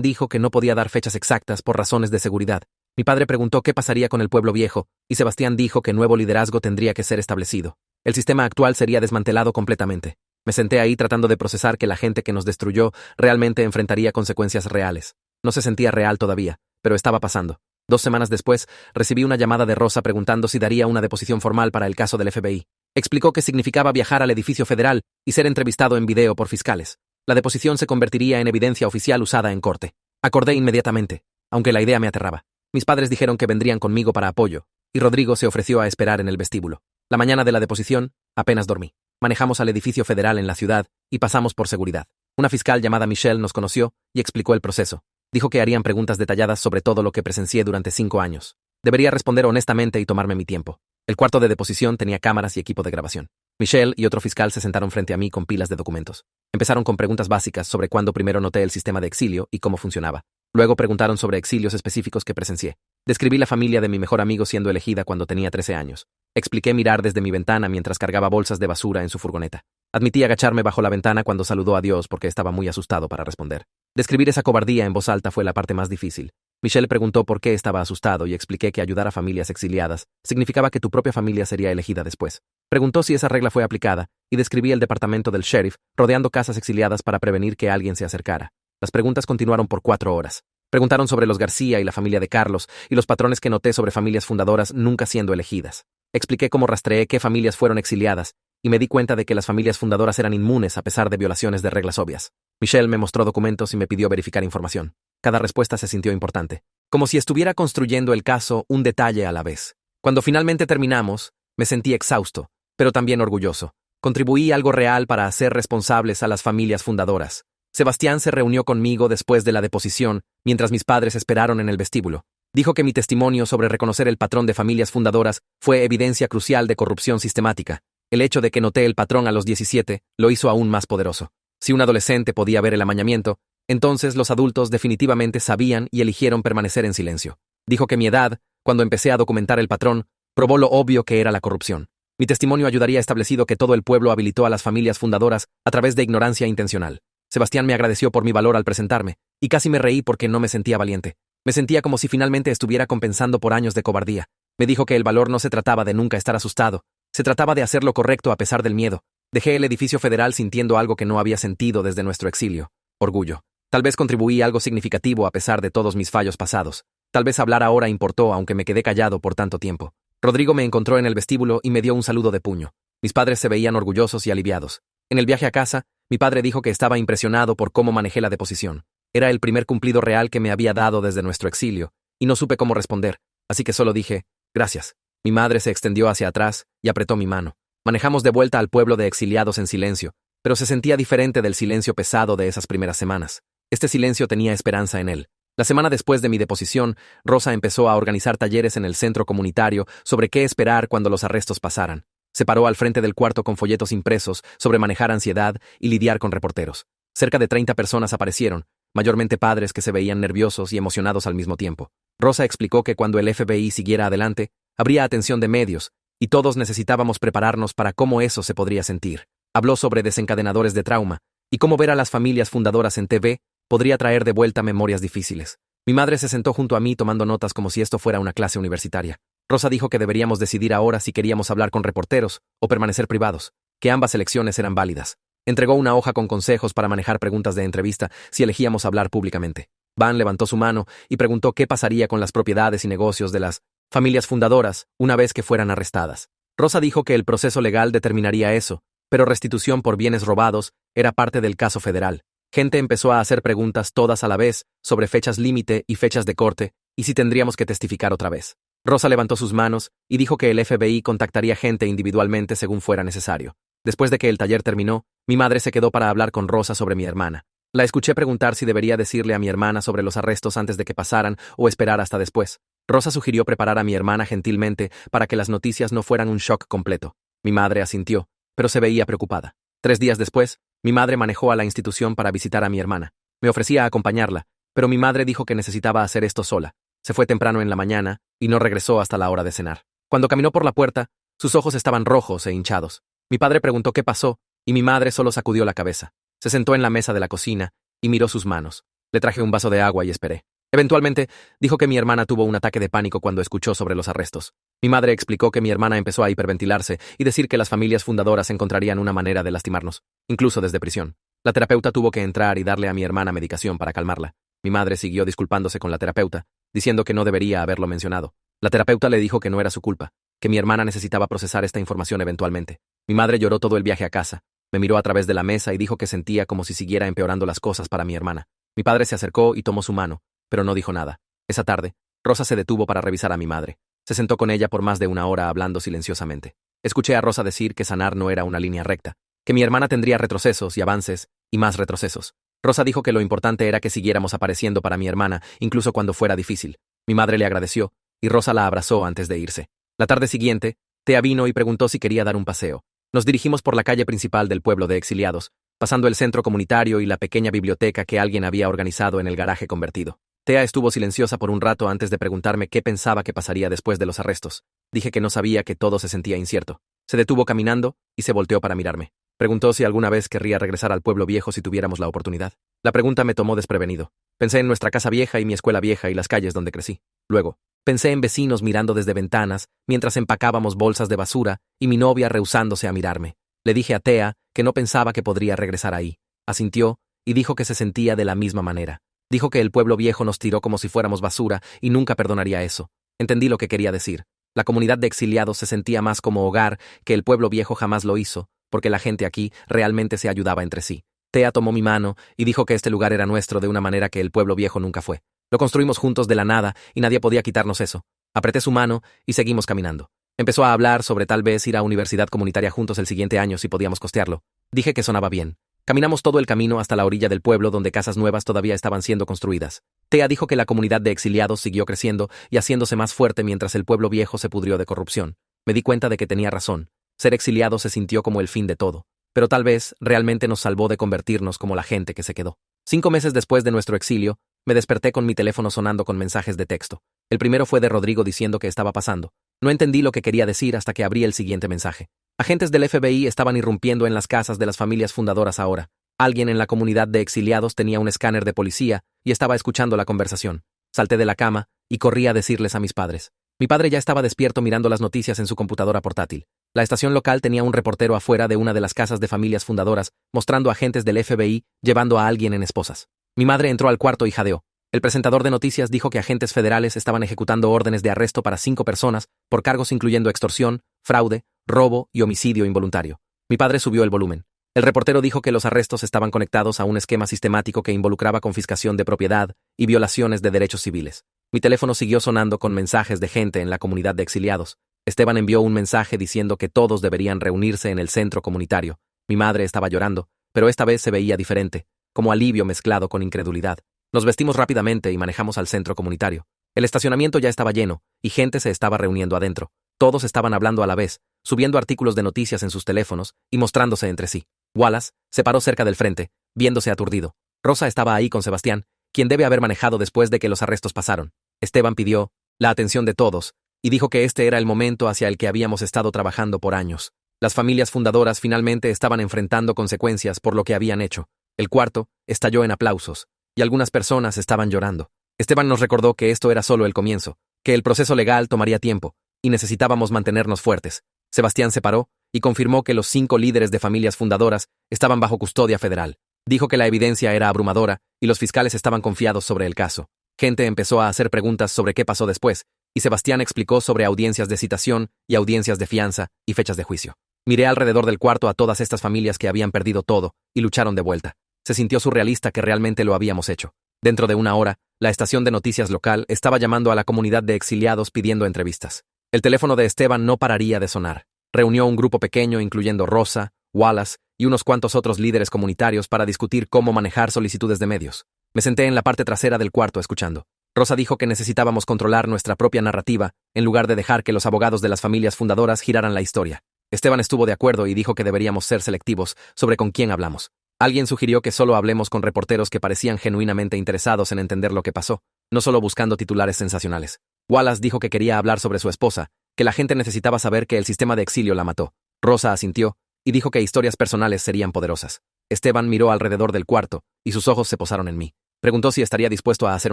dijo que no podía dar fechas exactas por razones de seguridad. Mi padre preguntó qué pasaría con el pueblo viejo, y Sebastián dijo que nuevo liderazgo tendría que ser establecido. El sistema actual sería desmantelado completamente. Me senté ahí tratando de procesar que la gente que nos destruyó realmente enfrentaría consecuencias reales. No se sentía real todavía, pero estaba pasando. 2 semanas después, recibí una llamada de Rosa preguntando si daría una deposición formal para el caso del FBI. Explicó que significaba viajar al edificio federal y ser entrevistado en video por fiscales. La deposición se convertiría en evidencia oficial usada en corte. Acordé inmediatamente, aunque la idea me aterraba. Mis padres dijeron que vendrían conmigo para apoyo, y Rodrigo se ofreció a esperar en el vestíbulo. La mañana de la deposición, apenas dormí. Manejamos al edificio federal en la ciudad y pasamos por seguridad. Una fiscal llamada Michelle nos conoció y explicó el proceso. Dijo que harían preguntas detalladas sobre todo lo que presencié durante 5 años. Debería responder honestamente y tomarme mi tiempo. El cuarto de deposición tenía cámaras y equipo de grabación. Michelle y otro fiscal se sentaron frente a mí con pilas de documentos. Empezaron con preguntas básicas sobre cuándo primero noté el sistema de exilio y cómo funcionaba. Luego preguntaron sobre exilios específicos que presencié. Describí la familia de mi mejor amigo siendo elegida cuando tenía 13 años. Expliqué mirar desde mi ventana mientras cargaba bolsas de basura en su furgoneta. Admití agacharme bajo la ventana cuando saludó a Dios porque estaba muy asustado para responder. Describir esa cobardía en voz alta fue la parte más difícil. Michelle preguntó por qué estaba asustado y expliqué que ayudar a familias exiliadas significaba que tu propia familia sería elegida después. Preguntó si esa regla fue aplicada y describí el departamento del sheriff rodeando casas exiliadas para prevenir que alguien se acercara. Las preguntas continuaron por 4 horas. Preguntaron sobre los García y la familia de Carlos y los patrones que noté sobre familias fundadoras nunca siendo elegidas. Expliqué cómo rastreé qué familias fueron exiliadas y me di cuenta de que las familias fundadoras eran inmunes a pesar de violaciones de reglas obvias. Michelle me mostró documentos y me pidió verificar información. Cada respuesta se sintió importante, como si estuviera construyendo el caso un detalle a la vez. Cuando finalmente terminamos, me sentí exhausto, pero también orgulloso. Contribuí algo real para hacer responsables a las familias fundadoras. Sebastián se reunió conmigo después de la deposición, mientras mis padres esperaron en el vestíbulo. Dijo que mi testimonio sobre reconocer el patrón de familias fundadoras fue evidencia crucial de corrupción sistemática. El hecho de que noté el patrón a los 17 lo hizo aún más poderoso. Si un adolescente podía ver el amañamiento, entonces los adultos definitivamente sabían y eligieron permanecer en silencio. Dijo que mi edad, cuando empecé a documentar el patrón, probó lo obvio que era la corrupción. Mi testimonio ayudaría establecido que todo el pueblo habilitó a las familias fundadoras a través de ignorancia intencional. Sebastián me agradeció por mi valor al presentarme, y casi me reí porque no me sentía valiente. Me sentía como si finalmente estuviera compensando por años de cobardía. Me dijo que el valor no se trataba de nunca estar asustado, se trataba de hacer lo correcto a pesar del miedo. Dejé el edificio federal sintiendo algo que no había sentido desde nuestro exilio. Orgullo. Tal vez contribuí algo significativo a pesar de todos mis fallos pasados. Tal vez hablar ahora importó aunque me quedé callado por tanto tiempo. Rodrigo me encontró en el vestíbulo y me dio un saludo de puño. Mis padres se veían orgullosos y aliviados. En el viaje a casa, mi padre dijo que estaba impresionado por cómo manejé la deposición. Era el primer cumplido real que me había dado desde nuestro exilio, y no supe cómo responder, así que solo dije, gracias. Mi madre se extendió hacia atrás y apretó mi mano. Manejamos de vuelta al pueblo de exiliados en silencio, pero se sentía diferente del silencio pesado de esas primeras semanas. Este silencio tenía esperanza en él. La semana después de mi deposición, Rosa empezó a organizar talleres en el centro comunitario sobre qué esperar cuando los arrestos pasaran. Se paró al frente del cuarto con folletos impresos sobre manejar ansiedad y lidiar con reporteros. Cerca de 30 personas aparecieron, mayormente padres que se veían nerviosos y emocionados al mismo tiempo. Rosa explicó que cuando el FBI siguiera adelante, habría atención de medios, y todos necesitábamos prepararnos para cómo eso se podría sentir. Habló sobre desencadenadores de trauma, y cómo ver a las familias fundadoras en TV podría traer de vuelta memorias difíciles. Mi madre se sentó junto a mí tomando notas como si esto fuera una clase universitaria. Rosa dijo que deberíamos decidir ahora si queríamos hablar con reporteros o permanecer privados, que ambas elecciones eran válidas. Entregó una hoja con consejos para manejar preguntas de entrevista si elegíamos hablar públicamente. Van levantó su mano y preguntó qué pasaría con las propiedades y negocios de las familias fundadoras una vez que fueran arrestadas. Rosa dijo que el proceso legal determinaría eso, pero restitución por bienes robados era parte del caso federal. Gente empezó a hacer preguntas todas a la vez sobre fechas límite y fechas de corte y si tendríamos que testificar otra vez. Rosa levantó sus manos y dijo que el FBI contactaría gente individualmente según fuera necesario. Después de que el taller terminó, mi madre se quedó para hablar con Rosa sobre mi hermana. La escuché preguntar si debería decirle a mi hermana sobre los arrestos antes de que pasaran o esperar hasta después. Rosa sugirió preparar a mi hermana gentilmente para que las noticias no fueran un shock completo. Mi madre asintió, pero se veía preocupada. 3 días después, mi madre manejó a la institución para visitar a mi hermana. Me ofrecía acompañarla, pero mi madre dijo que necesitaba hacer esto sola. Se fue temprano en la mañana y no regresó hasta la hora de cenar. Cuando caminó por la puerta, sus ojos estaban rojos e hinchados. Mi padre preguntó qué pasó, y mi madre solo sacudió la cabeza. Se sentó en la mesa de la cocina y miró sus manos. Le traje un vaso de agua y esperé. Eventualmente, dijo que mi hermana tuvo un ataque de pánico cuando escuchó sobre los arrestos. Mi madre explicó que mi hermana empezó a hiperventilarse y decir que las familias fundadoras encontrarían una manera de lastimarnos, incluso desde prisión. La terapeuta tuvo que entrar y darle a mi hermana medicación para calmarla. Mi madre siguió disculpándose con la terapeuta, diciendo que no debería haberlo mencionado. La terapeuta le dijo que no era su culpa, que mi hermana necesitaba procesar esta información eventualmente. Mi madre lloró todo el viaje a casa, me miró a través de la mesa y dijo que sentía como si siguiera empeorando las cosas para mi hermana. Mi padre se acercó y tomó su mano, pero no dijo nada. Esa tarde, Rosa se detuvo para revisar a mi madre. Se sentó con ella por más de una hora hablando silenciosamente. Escuché a Rosa decir que sanar no era una línea recta, que mi hermana tendría retrocesos y avances, y más retrocesos. Rosa dijo que lo importante era que siguiéramos apareciendo para mi hermana, incluso cuando fuera difícil. Mi madre le agradeció, y Rosa la abrazó antes de irse. La tarde siguiente, Tea vino y preguntó si quería dar un paseo. Nos dirigimos por la calle principal del pueblo de exiliados, pasando el centro comunitario y la pequeña biblioteca que alguien había organizado en el garaje convertido. Tea estuvo silenciosa por un rato antes de preguntarme qué pensaba que pasaría después de los arrestos. Dije que no sabía, que todo se sentía incierto. Se detuvo caminando y se volteó para mirarme. Preguntó si alguna vez querría regresar al pueblo viejo si tuviéramos la oportunidad. La pregunta me tomó desprevenido. Pensé en nuestra casa vieja y mi escuela vieja y las calles donde crecí. Luego, pensé en vecinos mirando desde ventanas mientras empacábamos bolsas de basura y mi novia rehusándose a mirarme. Le dije a Tea que no pensaba que podría regresar ahí. Asintió y dijo que se sentía de la misma manera. Dijo que el pueblo viejo nos tiró como si fuéramos basura y nunca perdonaría eso. Entendí lo que quería decir. La comunidad de exiliados se sentía más como hogar, que el pueblo viejo jamás lo hizo, porque la gente aquí realmente se ayudaba entre sí. Tea tomó mi mano y dijo que este lugar era nuestro de una manera que el pueblo viejo nunca fue. Lo construimos juntos de la nada y nadie podía quitarnos eso. Apreté su mano y seguimos caminando. Empezó a hablar sobre tal vez ir a universidad comunitaria juntos el siguiente año si podíamos costearlo. Dije que sonaba bien. Caminamos todo el camino hasta la orilla del pueblo donde casas nuevas todavía estaban siendo construidas. Tea dijo que la comunidad de exiliados siguió creciendo y haciéndose más fuerte mientras el pueblo viejo se pudrió de corrupción. Me di cuenta de que tenía razón. Ser exiliado se sintió como el fin de todo. Pero tal vez realmente nos salvó de convertirnos como la gente que se quedó. 5 meses después de nuestro exilio, me desperté con mi teléfono sonando con mensajes de texto. El primero fue de Rodrigo diciendo que estaba pasando. No entendí lo que quería decir hasta que abrí el siguiente mensaje. Agentes del FBI estaban irrumpiendo en las casas de las familias fundadoras ahora. Alguien en la comunidad de exiliados tenía un escáner de policía y estaba escuchando la conversación. Salté de la cama y corrí a decirles a mis padres. Mi padre ya estaba despierto mirando las noticias en su computadora portátil. La estación local tenía un reportero afuera de una de las casas de familias fundadoras, mostrando agentes del FBI llevando a alguien en esposas. Mi madre entró al cuarto y jadeó. El presentador de noticias dijo que agentes federales estaban ejecutando órdenes de arresto para 5 personas por cargos incluyendo extorsión, fraude, robo y homicidio involuntario. Mi padre subió el volumen. El reportero dijo que los arrestos estaban conectados a un esquema sistemático que involucraba confiscación de propiedad y violaciones de derechos civiles. Mi teléfono siguió sonando con mensajes de gente en la comunidad de exiliados. Esteban envió un mensaje diciendo que todos deberían reunirse en el centro comunitario. Mi madre estaba llorando, pero esta vez se veía diferente, como alivio mezclado con incredulidad. Nos vestimos rápidamente y manejamos al centro comunitario. El estacionamiento ya estaba lleno, y gente se estaba reuniendo adentro. Todos estaban hablando a la vez, subiendo artículos de noticias en sus teléfonos y mostrándose entre sí. Wallace se paró cerca del frente, viéndose aturdido. Rosa estaba ahí con Sebastián, quien debe haber manejado después de que los arrestos pasaron. Esteban pidió la atención de todos, y dijo que este era el momento hacia el que habíamos estado trabajando por años. Las familias fundadoras finalmente estaban enfrentando consecuencias por lo que habían hecho. El cuarto estalló en aplausos, y algunas personas estaban llorando. Esteban nos recordó que esto era solo el comienzo, que el proceso legal tomaría tiempo, y necesitábamos mantenernos fuertes. Sebastián se paró y confirmó que los 5 líderes de familias fundadoras estaban bajo custodia federal. Dijo que la evidencia era abrumadora y los fiscales estaban confiados sobre el caso. Gente empezó a hacer preguntas sobre qué pasó después, y Sebastián explicó sobre audiencias de citación y audiencias de fianza y fechas de juicio. Miré alrededor del cuarto a todas estas familias que habían perdido todo y lucharon de vuelta. Se sintió surrealista que realmente lo habíamos hecho. Dentro de una hora, la estación de noticias local estaba llamando a la comunidad de exiliados pidiendo entrevistas. El teléfono de Esteban no pararía de sonar. Reunió un grupo pequeño incluyendo Rosa, Wallace y unos cuantos otros líderes comunitarios para discutir cómo manejar solicitudes de medios. Me senté en la parte trasera del cuarto escuchando. Rosa dijo que necesitábamos controlar nuestra propia narrativa en lugar de dejar que los abogados de las familias fundadoras giraran la historia. Esteban estuvo de acuerdo y dijo que deberíamos ser selectivos sobre con quién hablamos. Alguien sugirió que solo hablemos con reporteros que parecían genuinamente interesados en entender lo que pasó, no solo buscando titulares sensacionales. Wallace dijo que quería hablar sobre su esposa, que la gente necesitaba saber que el sistema de exilio la mató. Rosa asintió, y dijo que historias personales serían poderosas. Esteban miró alrededor del cuarto, y sus ojos se posaron en mí. Preguntó si estaría dispuesto a hacer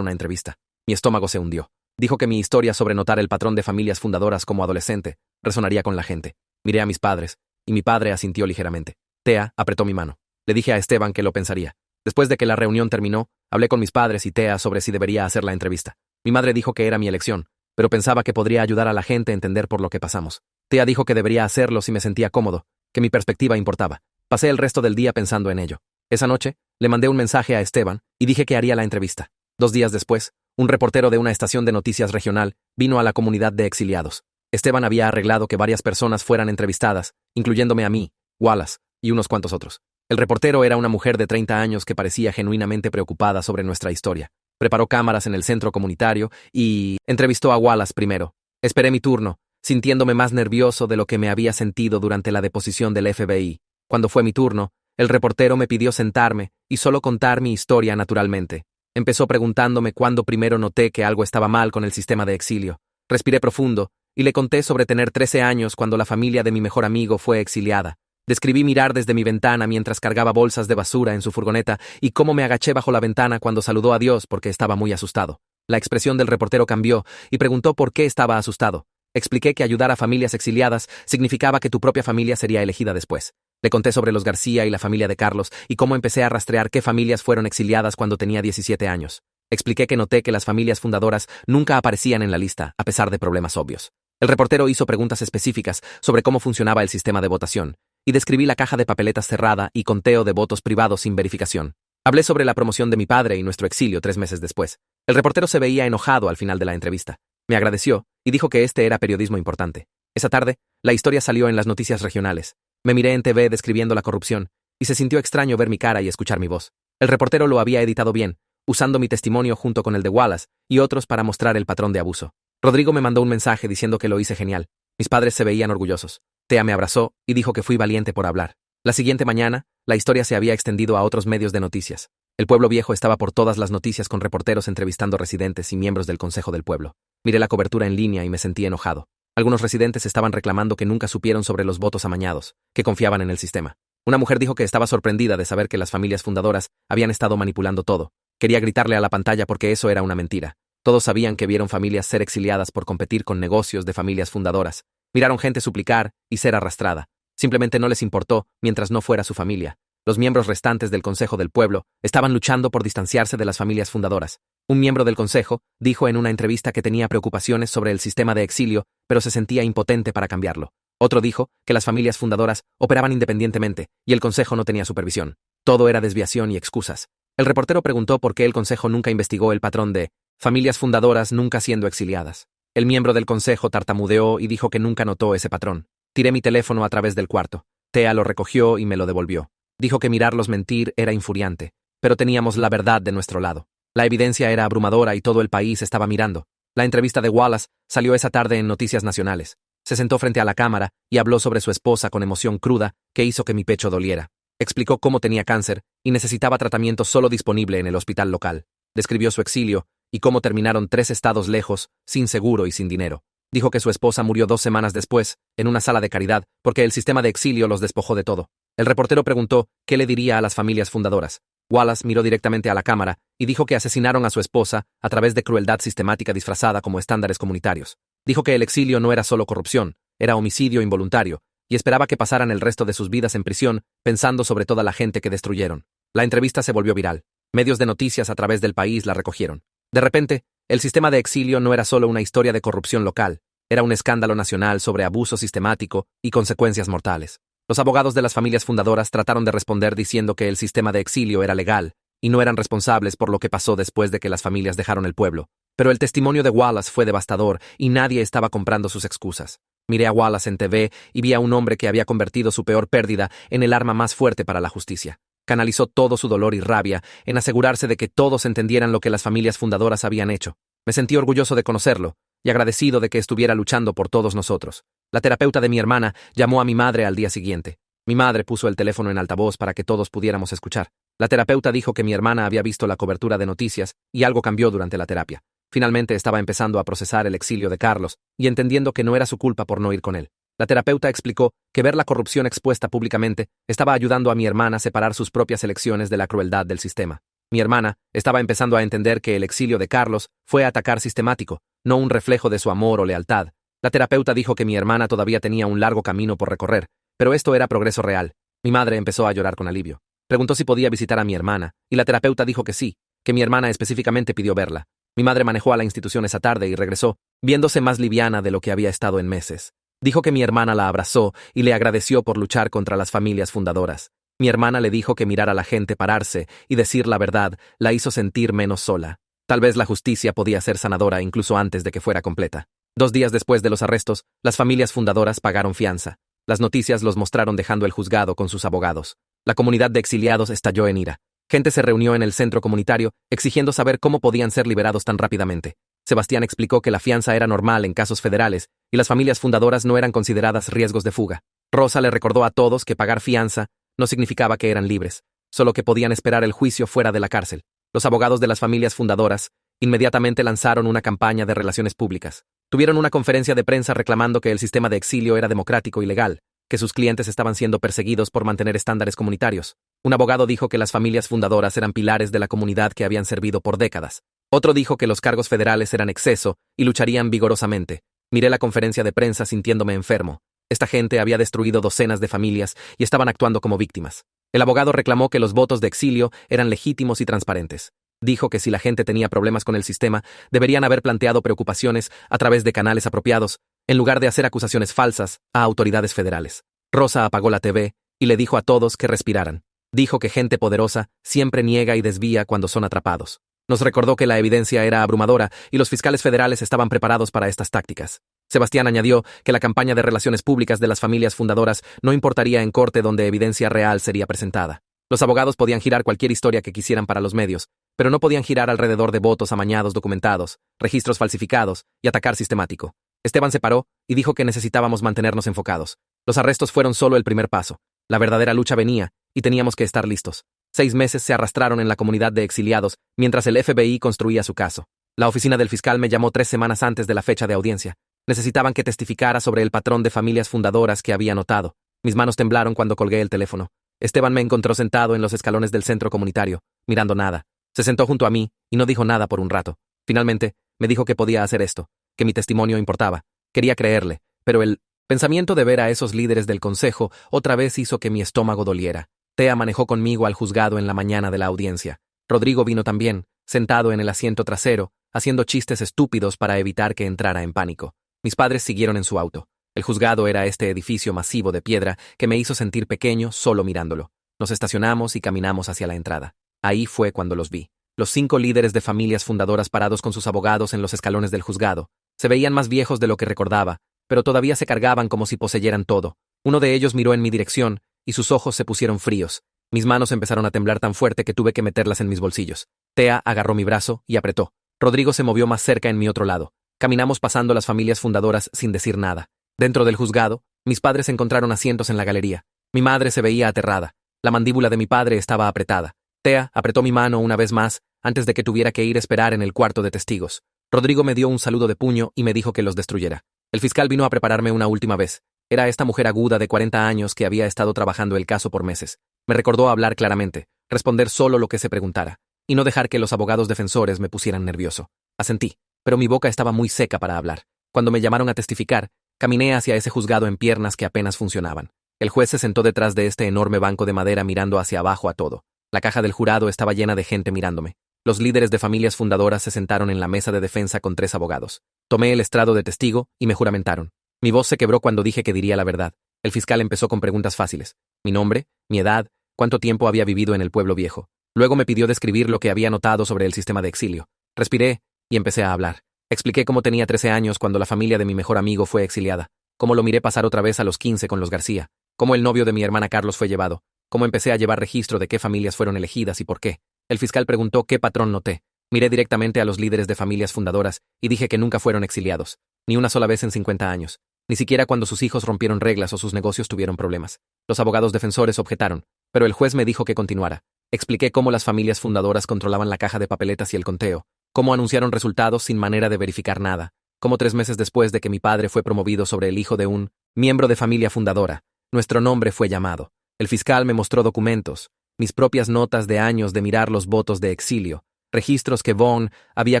una entrevista. Mi estómago se hundió. Dijo que mi historia sobre notar el patrón de familias fundadoras como adolescente resonaría con la gente. Miré a mis padres, y mi padre asintió ligeramente. Tea apretó mi mano. Le dije a Esteban que lo pensaría. Después de que la reunión terminó, hablé con mis padres y Tea sobre si debería hacer la entrevista. Mi madre dijo que era mi elección, pero pensaba que podría ayudar a la gente a entender por lo que pasamos. Tea dijo que debería hacerlo si me sentía cómodo, que mi perspectiva importaba. Pasé el resto del día pensando en ello. Esa noche, le mandé un mensaje a Esteban y dije que haría la entrevista. 2 días después, un reportero de una estación de noticias regional vino a la comunidad de exiliados. Esteban había arreglado que varias personas fueran entrevistadas, incluyéndome a mí, Wallace y unos cuantos otros. El reportero era una mujer de 30 años que parecía genuinamente preocupada sobre nuestra historia. Preparó cámaras en el centro comunitario y entrevistó a Wallace primero. Esperé mi turno, sintiéndome más nervioso de lo que me había sentido durante la deposición del FBI. Cuando fue mi turno, el reportero me pidió sentarme y solo contar mi historia naturalmente. Empezó preguntándome cuándo primero noté que algo estaba mal con el sistema de exilio. Respiré profundo y le conté sobre tener 13 años cuando la familia de mi mejor amigo fue exiliada. Describí mirar desde mi ventana mientras cargaba bolsas de basura en su furgoneta y cómo me agaché bajo la ventana cuando saludó a Dios porque estaba muy asustado. La expresión del reportero cambió y preguntó por qué estaba asustado. Expliqué que ayudar a familias exiliadas significaba que tu propia familia sería elegida después. Le conté sobre los García y la familia de Carlos y cómo empecé a rastrear qué familias fueron exiliadas cuando tenía 17 años. Expliqué que noté que las familias fundadoras nunca aparecían en la lista, a pesar de problemas obvios. El reportero hizo preguntas específicas sobre cómo funcionaba el sistema de votación, y describí la caja de papeletas cerrada y conteo de votos privados sin verificación. Hablé sobre la promoción de mi padre y nuestro exilio 3 meses después. El reportero se veía enojado al final de la entrevista. Me agradeció y dijo que este era periodismo importante. Esa tarde, la historia salió en las noticias regionales. Me miré en TV describiendo la corrupción, y se sintió extraño ver mi cara y escuchar mi voz. El reportero lo había editado bien, usando mi testimonio junto con el de Wallace y otros para mostrar el patrón de abuso. Rodrigo me mandó un mensaje diciendo que lo hice genial. Mis padres se veían orgullosos. Tea me abrazó y dijo que fui valiente por hablar. La siguiente mañana, la historia se había extendido a otros medios de noticias. El pueblo viejo estaba por todas las noticias con reporteros entrevistando residentes y miembros del Consejo del Pueblo. Miré la cobertura en línea y me sentí enojado. Algunos residentes estaban reclamando que nunca supieron sobre los votos amañados, que confiaban en el sistema. Una mujer dijo que estaba sorprendida de saber que las familias fundadoras habían estado manipulando todo. Quería gritarle a la pantalla porque eso era una mentira. Todos sabían que vieron familias ser exiliadas por competir con negocios de familias fundadoras. Miraron gente suplicar y ser arrastrada. Simplemente no les importó mientras no fuera su familia. Los miembros restantes del Consejo del Pueblo estaban luchando por distanciarse de las familias fundadoras. Un miembro del Consejo dijo en una entrevista que tenía preocupaciones sobre el sistema de exilio, pero se sentía impotente para cambiarlo. Otro dijo que las familias fundadoras operaban independientemente y el Consejo no tenía supervisión. Todo era desviación y excusas. El reportero preguntó por qué el Consejo nunca investigó el patrón de familias fundadoras nunca siendo exiliadas. El miembro del Consejo tartamudeó y dijo que nunca notó ese patrón. Tiré mi teléfono a través del cuarto. Tea lo recogió y me lo devolvió. Dijo que mirarlos mentir era infuriante, pero teníamos la verdad de nuestro lado. La evidencia era abrumadora y todo el país estaba mirando. La entrevista de Wallace salió esa tarde en Noticias Nacionales. Se sentó frente a la cámara y habló sobre su esposa con emoción cruda que hizo que mi pecho doliera. Explicó cómo tenía cáncer y necesitaba tratamiento solo disponible en el hospital local. Describió su exilio y cómo terminaron 3 estados lejos, sin seguro y sin dinero. Dijo que su esposa murió 2 semanas después, en una sala de caridad, porque el sistema de exilio los despojó de todo. El reportero preguntó qué le diría a las familias fundadoras. Wallace miró directamente a la cámara y dijo que asesinaron a su esposa a través de crueldad sistemática disfrazada como estándares comunitarios. Dijo que el exilio no era solo corrupción, era homicidio involuntario, y esperaba que pasaran el resto de sus vidas en prisión pensando sobre toda la gente que destruyeron. La entrevista se volvió viral. Medios de noticias a través del país la recogieron. De repente, el sistema de exilio no era solo una historia de corrupción local, era un escándalo nacional sobre abuso sistemático y consecuencias mortales. Los abogados de las familias fundadoras trataron de responder diciendo que el sistema de exilio era legal y no eran responsables por lo que pasó después de que las familias dejaron el pueblo. Pero el testimonio de Wallace fue devastador y nadie estaba comprando sus excusas. Miré a Wallace en TV y vi a un hombre que había convertido su peor pérdida en el arma más fuerte para la justicia. Canalizó todo su dolor y rabia en asegurarse de que todos entendieran lo que las familias fundadoras habían hecho. Me sentí orgulloso de conocerlo y agradecido de que estuviera luchando por todos nosotros. La terapeuta de mi hermana llamó a mi madre al día siguiente. Mi madre puso el teléfono en altavoz para que todos pudiéramos escuchar. La terapeuta dijo que mi hermana había visto la cobertura de noticias y algo cambió durante la terapia. Finalmente estaba empezando a procesar el exilio de Carlos y entendiendo que no era su culpa por no ir con él. La terapeuta explicó que ver la corrupción expuesta públicamente estaba ayudando a mi hermana a separar sus propias elecciones de la crueldad del sistema. Mi hermana estaba empezando a entender que el exilio de Carlos fue atacar sistemático, no un reflejo de su amor o lealtad. La terapeuta dijo que mi hermana todavía tenía un largo camino por recorrer, pero esto era progreso real. Mi madre empezó a llorar con alivio. Preguntó si podía visitar a mi hermana, y la terapeuta dijo que sí, que mi hermana específicamente pidió verla. Mi madre manejó a la institución esa tarde y regresó, viéndose más liviana de lo que había estado en meses. Dijo que mi hermana la abrazó y le agradeció por luchar contra las familias fundadoras. Mi hermana le dijo que mirar a la gente pararse y decir la verdad la hizo sentir menos sola. Tal vez la justicia podía ser sanadora incluso antes de que fuera completa. 2 días después de los arrestos, las familias fundadoras pagaron fianza. Las noticias los mostraron dejando el juzgado con sus abogados. La comunidad de exiliados estalló en ira. Gente se reunió en el centro comunitario exigiendo saber cómo podían ser liberados tan rápidamente. Sebastián explicó que la fianza era normal en casos federales y las familias fundadoras no eran consideradas riesgos de fuga. Rosa le recordó a todos que pagar fianza no significaba que eran libres, solo que podían esperar el juicio fuera de la cárcel. Los abogados de las familias fundadoras inmediatamente lanzaron una campaña de relaciones públicas. Tuvieron una conferencia de prensa reclamando que el sistema de exilio era democrático y legal, que sus clientes estaban siendo perseguidos por mantener estándares comunitarios. Un abogado dijo que las familias fundadoras eran pilares de la comunidad que habían servido por décadas. Otro dijo que los cargos federales eran exceso y lucharían vigorosamente. Miré la conferencia de prensa sintiéndome enfermo. Esta gente había destruido docenas de familias y estaban actuando como víctimas. El abogado reclamó que los votos de exilio eran legítimos y transparentes. Dijo que si la gente tenía problemas con el sistema, deberían haber planteado preocupaciones a través de canales apropiados, en lugar de hacer acusaciones falsas a autoridades federales. Rosa apagó la TV y le dijo a todos que respiraran. Dijo que gente poderosa siempre niega y desvía cuando son atrapados. Nos recordó que la evidencia era abrumadora y los fiscales federales estaban preparados para estas tácticas. Sebastián añadió que la campaña de relaciones públicas de las familias fundadoras no importaría en corte donde evidencia real sería presentada. Los abogados podían girar cualquier historia que quisieran para los medios, pero no podían girar alrededor de votos amañados documentados, registros falsificados y atacar sistemático. Esteban se paró y dijo que necesitábamos mantenernos enfocados. Los arrestos fueron solo el primer paso. La verdadera lucha venía, y teníamos que estar listos. 6 meses se arrastraron en la comunidad de exiliados mientras el FBI construía su caso. La oficina del fiscal me llamó 3 semanas antes de la fecha de audiencia. Necesitaban que testificara sobre el patrón de familias fundadoras que había notado. Mis manos temblaron cuando colgué el teléfono. Esteban me encontró sentado en los escalones del centro comunitario, mirando nada. Se sentó junto a mí y no dijo nada por un rato. Finalmente, me dijo que podía hacer esto, que mi testimonio importaba. Quería creerle, pero el pensamiento de ver a esos líderes del consejo otra vez hizo que mi estómago doliera. Tea manejó conmigo al juzgado en la mañana de la audiencia. Rodrigo vino también, sentado en el asiento trasero, haciendo chistes estúpidos para evitar que entrara en pánico. Mis padres siguieron en su auto. El juzgado era este edificio masivo de piedra que me hizo sentir pequeño solo mirándolo. Nos estacionamos y caminamos hacia la entrada. Ahí fue cuando los vi. Los 5 líderes de familias fundadoras parados con sus abogados en los escalones del juzgado. Se veían más viejos de lo que recordaba, pero todavía se cargaban como si poseyeran todo. Uno de ellos miró en mi dirección, y sus ojos se pusieron fríos. Mis manos empezaron a temblar tan fuerte que tuve que meterlas en mis bolsillos. Tea agarró mi brazo y apretó. Rodrigo se movió más cerca en mi otro lado. Caminamos pasando las familias fundadoras sin decir nada. Dentro del juzgado, mis padres encontraron asientos en la galería. Mi madre se veía aterrada. La mandíbula de mi padre estaba apretada. Tea apretó mi mano una vez más antes de que tuviera que ir a esperar en el cuarto de testigos. Rodrigo me dio un saludo de puño y me dijo que los destruyera. El fiscal vino a prepararme una última vez. Era esta mujer aguda de 40 años que había estado trabajando el caso por meses. Me recordó hablar claramente, responder solo lo que se preguntara, y no dejar que los abogados defensores me pusieran nervioso. Asentí, pero mi boca estaba muy seca para hablar. Cuando me llamaron a testificar, caminé hacia ese juzgado en piernas que apenas funcionaban. El juez se sentó detrás de este enorme banco de madera mirando hacia abajo a todo. La caja del jurado estaba llena de gente mirándome. Los líderes de familias fundadoras se sentaron en la mesa de defensa con 3 abogados. Tomé el estrado de testigo y me juramentaron. Mi voz se quebró cuando dije que diría la verdad. El fiscal empezó con preguntas fáciles. Mi nombre, mi edad, cuánto tiempo había vivido en el pueblo viejo. Luego me pidió describir lo que había notado sobre el sistema de exilio. Respiré y empecé a hablar. Expliqué cómo tenía 13 años cuando la familia de mi mejor amigo fue exiliada, cómo lo miré pasar otra vez a los 15 con los García, cómo el novio de mi hermana Carlos fue llevado, cómo empecé a llevar registro de qué familias fueron elegidas y por qué. El fiscal preguntó qué patrón noté. Miré directamente a los líderes de familias fundadoras y dije que nunca fueron exiliados, ni una sola vez en 50 años, ni siquiera cuando sus hijos rompieron reglas o sus negocios tuvieron problemas. Los abogados defensores objetaron, pero el juez me dijo que continuara. Expliqué cómo las familias fundadoras controlaban la caja de papeletas y el conteo, cómo anunciaron resultados sin manera de verificar nada, cómo 3 meses después de que mi padre fue promovido sobre el hijo de un miembro de familia fundadora. Nuestro nombre fue llamado. El fiscal me mostró documentos, mis propias notas de años de mirar los votos de exilio, registros que Vaughn había